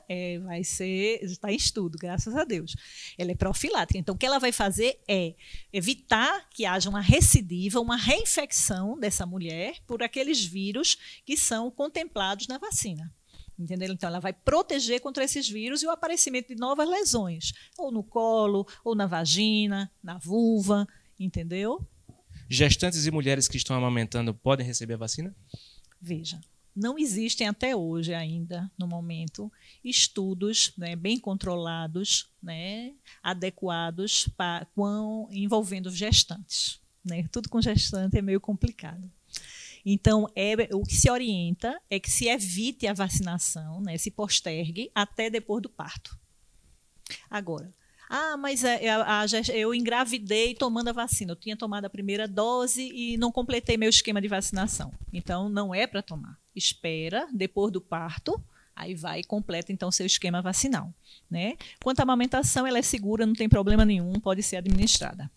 está em estudo, graças a Deus. Ela é profilática. Então, o que ela vai fazer é evitar que haja uma recidiva, uma reinfecção dessa mulher por aqueles vírus que são contemplados na vacina. Entendeu? Então, ela vai proteger contra esses vírus e o aparecimento de novas lesões, ou no colo, ou na vagina, na vulva, entendeu? Gestantes e mulheres que estão amamentando podem receber a vacina? Veja, não existem até hoje ainda, no momento, estudos, né, bem controlados, né, adequados envolvendo gestantes. Né? Tudo com gestante é meio complicado. Então, o que se orienta é que se evite a vacinação, né, se postergue até depois do parto. Agora, mas eu engravidei tomando a vacina, eu tinha tomado a primeira dose e não completei meu esquema de vacinação. Então, não é para tomar. Espera, depois do parto, aí vai e completa, então, seu esquema vacinal. Né? Quanto à amamentação, ela é segura, não tem problema nenhum, pode ser administrada.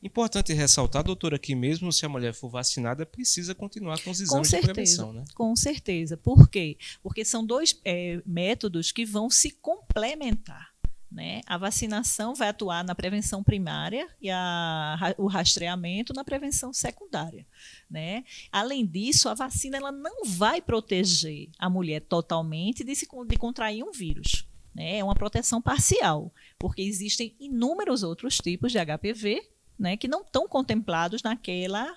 Importante ressaltar, doutora, que mesmo se a mulher for vacinada, precisa continuar com os exames de prevenção, né? Com certeza. Por quê? Porque são dois métodos que vão se complementar. Né? A vacinação vai atuar na prevenção primária e o rastreamento na prevenção secundária. Né? Além disso, a vacina ela não vai proteger a mulher totalmente de contrair um vírus. Né? É uma proteção parcial, porque existem inúmeros outros tipos de HPV, né, que não estão contemplados naquela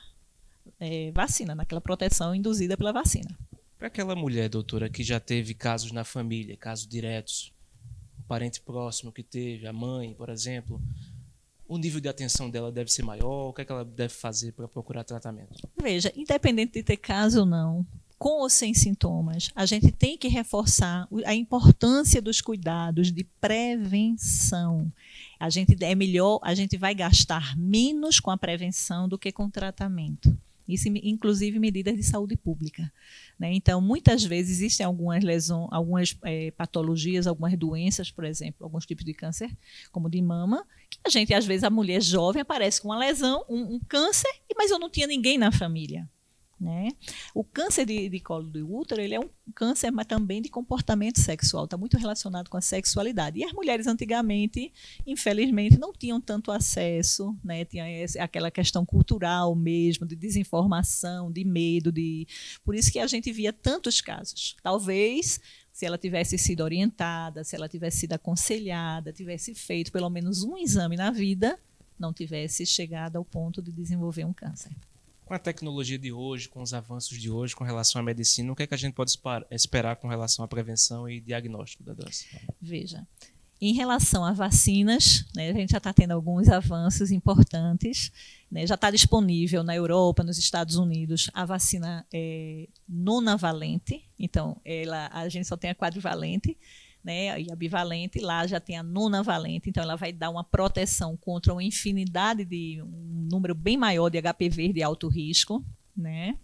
vacina, naquela proteção induzida pela vacina. Para aquela mulher, doutora, que já teve casos na família, casos diretos, um parente próximo que teve, a mãe, por exemplo, o nível de atenção dela deve ser maior? O que é que ela deve fazer para procurar tratamento? Veja, independente de ter caso ou não, com ou sem sintomas, a gente tem que reforçar a importância dos cuidados de prevenção. A gente vai gastar menos com a prevenção do que com o tratamento. Isso, inclusive, medidas de saúde pública. Né? Então, muitas vezes existem algumas lesões, algumas patologias, algumas doenças, por exemplo, alguns tipos de câncer, como de mama, que a gente, às vezes, a mulher jovem aparece com uma lesão, um câncer, mas eu não tinha ninguém na família. Né? O câncer de colo do útero, ele é um câncer, mas também de comportamento sexual, está muito relacionado com a sexualidade. E as mulheres antigamente, infelizmente, não tinham tanto acesso, né? Tinha aquela questão cultural mesmo, de desinformação, de medo, por isso que a gente via tantos casos. Talvez, se ela tivesse sido orientada, se ela tivesse sido aconselhada, tivesse feito pelo menos um exame na vida, não tivesse chegado ao ponto de desenvolver um câncer. Com a tecnologia de hoje, com os avanços de hoje, com relação à medicina, o que é que a gente pode esperar com relação à prevenção e diagnóstico da doença? Veja, em relação a vacinas, né, a gente já está tendo alguns avanços importantes, né, já está disponível na Europa, nos Estados Unidos, a vacina nonavalente, então a gente só tem a quadrivalente, né, e a bivalente, lá já tem a nonavalente, então ela vai dar uma proteção contra uma infinidade um número bem maior de HPV de alto risco, né?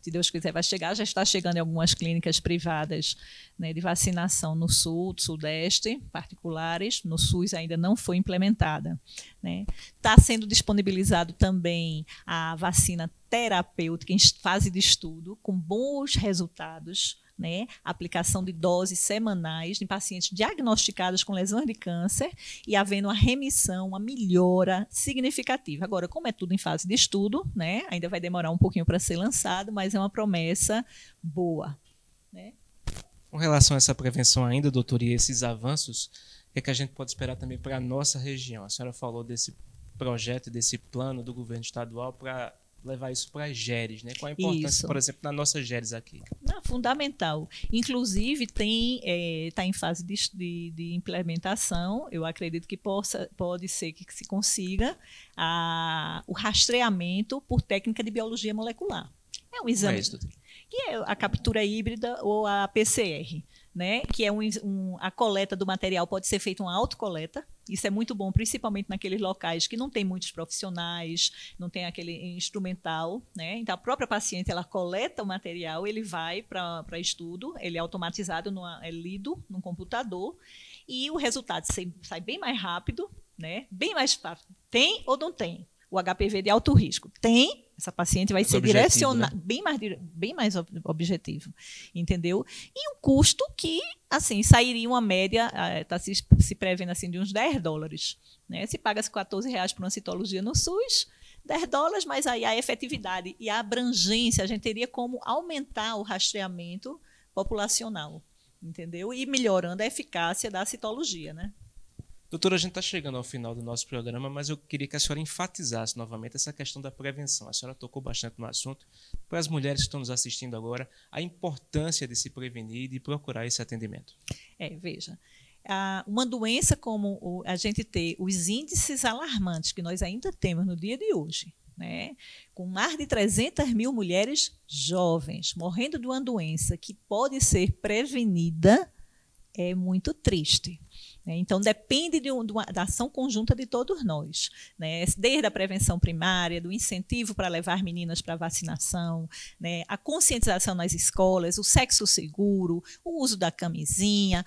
Se Deus quiser vai chegar, já está chegando em algumas clínicas privadas, né, de vacinação no sul, sudeste, particulares, no SUS ainda não foi implementada, né? Está sendo disponibilizado também a vacina terapêutica em fase de estudo, com bons resultados, né, aplicação de doses semanais em pacientes diagnosticados com lesões de câncer e havendo uma remissão, uma melhora significativa. Agora, como é tudo em fase de estudo, né, ainda vai demorar um pouquinho para ser lançado, mas é uma promessa boa, né? Com relação a essa prevenção ainda, doutor, e esses avanços, o que é que a gente pode esperar também para a nossa região? A senhora falou desse projeto, desse plano do governo estadual para levar isso para as GERES, né? Qual a importância, por exemplo, na nossa GERES aqui? Fundamental. Inclusive, está em fase de implementação. Eu acredito que pode ser que se consiga o rastreamento por técnica de biologia molecular. É um exame que é a captura híbrida ou a PCR, né? Que é a coleta do material pode ser feita uma autocoleta. Isso é muito bom, principalmente naqueles locais que não tem muitos profissionais, não tem aquele instrumental, né? Então, a própria paciente, ela coleta o material, ele vai para estudo, ele é automatizado, é lido num computador, e o resultado sai bem mais rápido, né? Bem mais fácil. Tem ou não tem? O HPV de alto risco. Tem, essa paciente vai ser direcionada, né? bem mais objetivo, entendeu? E um custo que, assim, sairia uma média, está se prevendo assim, de uns $10, né? Se paga-se R$14 por uma citologia no SUS, $10, mas aí a efetividade e a abrangência, a gente teria como aumentar o rastreamento populacional, entendeu? E melhorando a eficácia da citologia, né? Doutora, a gente está chegando ao final do nosso programa, mas eu queria que a senhora enfatizasse novamente essa questão da prevenção. A senhora tocou bastante no assunto. Para as mulheres que estão nos assistindo agora, a importância de se prevenir e de procurar esse atendimento. Veja, uma doença como a gente ter os índices alarmantes que nós ainda temos no dia de hoje, né, com mais de 300 mil mulheres jovens morrendo de uma doença que pode ser prevenida, é muito triste. Então, depende da ação conjunta de todos nós, né? Desde a prevenção primária, do incentivo para levar meninas para vacinação, né? A conscientização nas escolas, o sexo seguro, o uso da camisinha,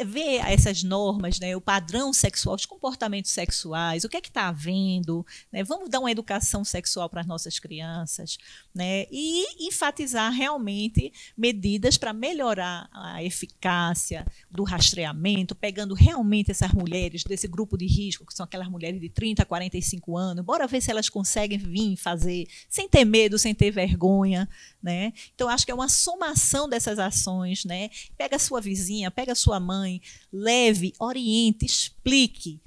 ver essas normas, né, o padrão sexual, os comportamentos sexuais, o que é que está havendo, né, vamos dar uma educação sexual para as nossas crianças, né, e enfatizar realmente medidas para melhorar a eficácia do rastreamento, pegando realmente essas mulheres desse grupo de risco, que são aquelas mulheres de 30 a 45 anos, bora ver se elas conseguem vir fazer sem ter medo, sem ter vergonha, né? Então, acho que é uma somação dessas ações, né? Pega a sua vizinha, pega a sua mãe, leve, oriente, explique.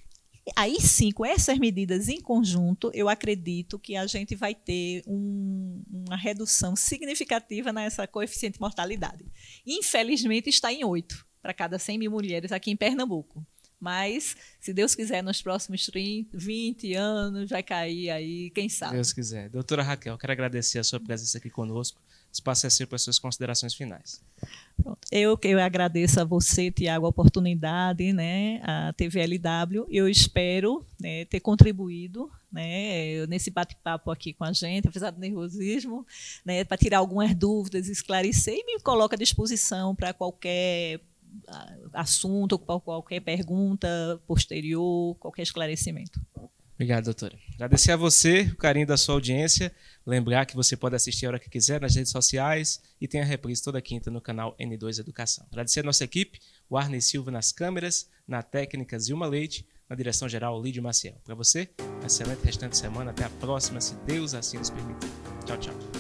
Aí sim, com essas medidas em conjunto, eu acredito que a gente vai ter uma redução significativa nessa coeficiente de mortalidade. Infelizmente, está em 8 para cada 100 mil mulheres aqui em Pernambuco. Mas, se Deus quiser, nos próximos 20 anos, vai cair aí, quem sabe. Deus quiser. Doutora Raquel, quero agradecer a sua presença aqui conosco. O espaço é seu para as suas considerações finais. Pronto. Eu agradeço a você, Tiago, a oportunidade, né, a TVLW. Eu espero, né, ter contribuído, né, nesse bate-papo aqui com a gente, apesar do nervosismo, né, para tirar algumas dúvidas, esclarecer e me coloco à disposição para qualquer assunto, qualquer pergunta posterior, qualquer esclarecimento. Obrigado, doutora. Agradecer a você o carinho da sua audiência. Lembrar que você pode assistir a hora que quiser nas redes sociais e tem a reprise toda quinta no canal N2 Educação. Agradecer a nossa equipe, o Arney Silva nas câmeras, na técnica Zilma Leite, na direção geral Lídio Maciel. Para você, um excelente restante de semana. Até a próxima, se Deus assim nos permitir. Tchau, tchau.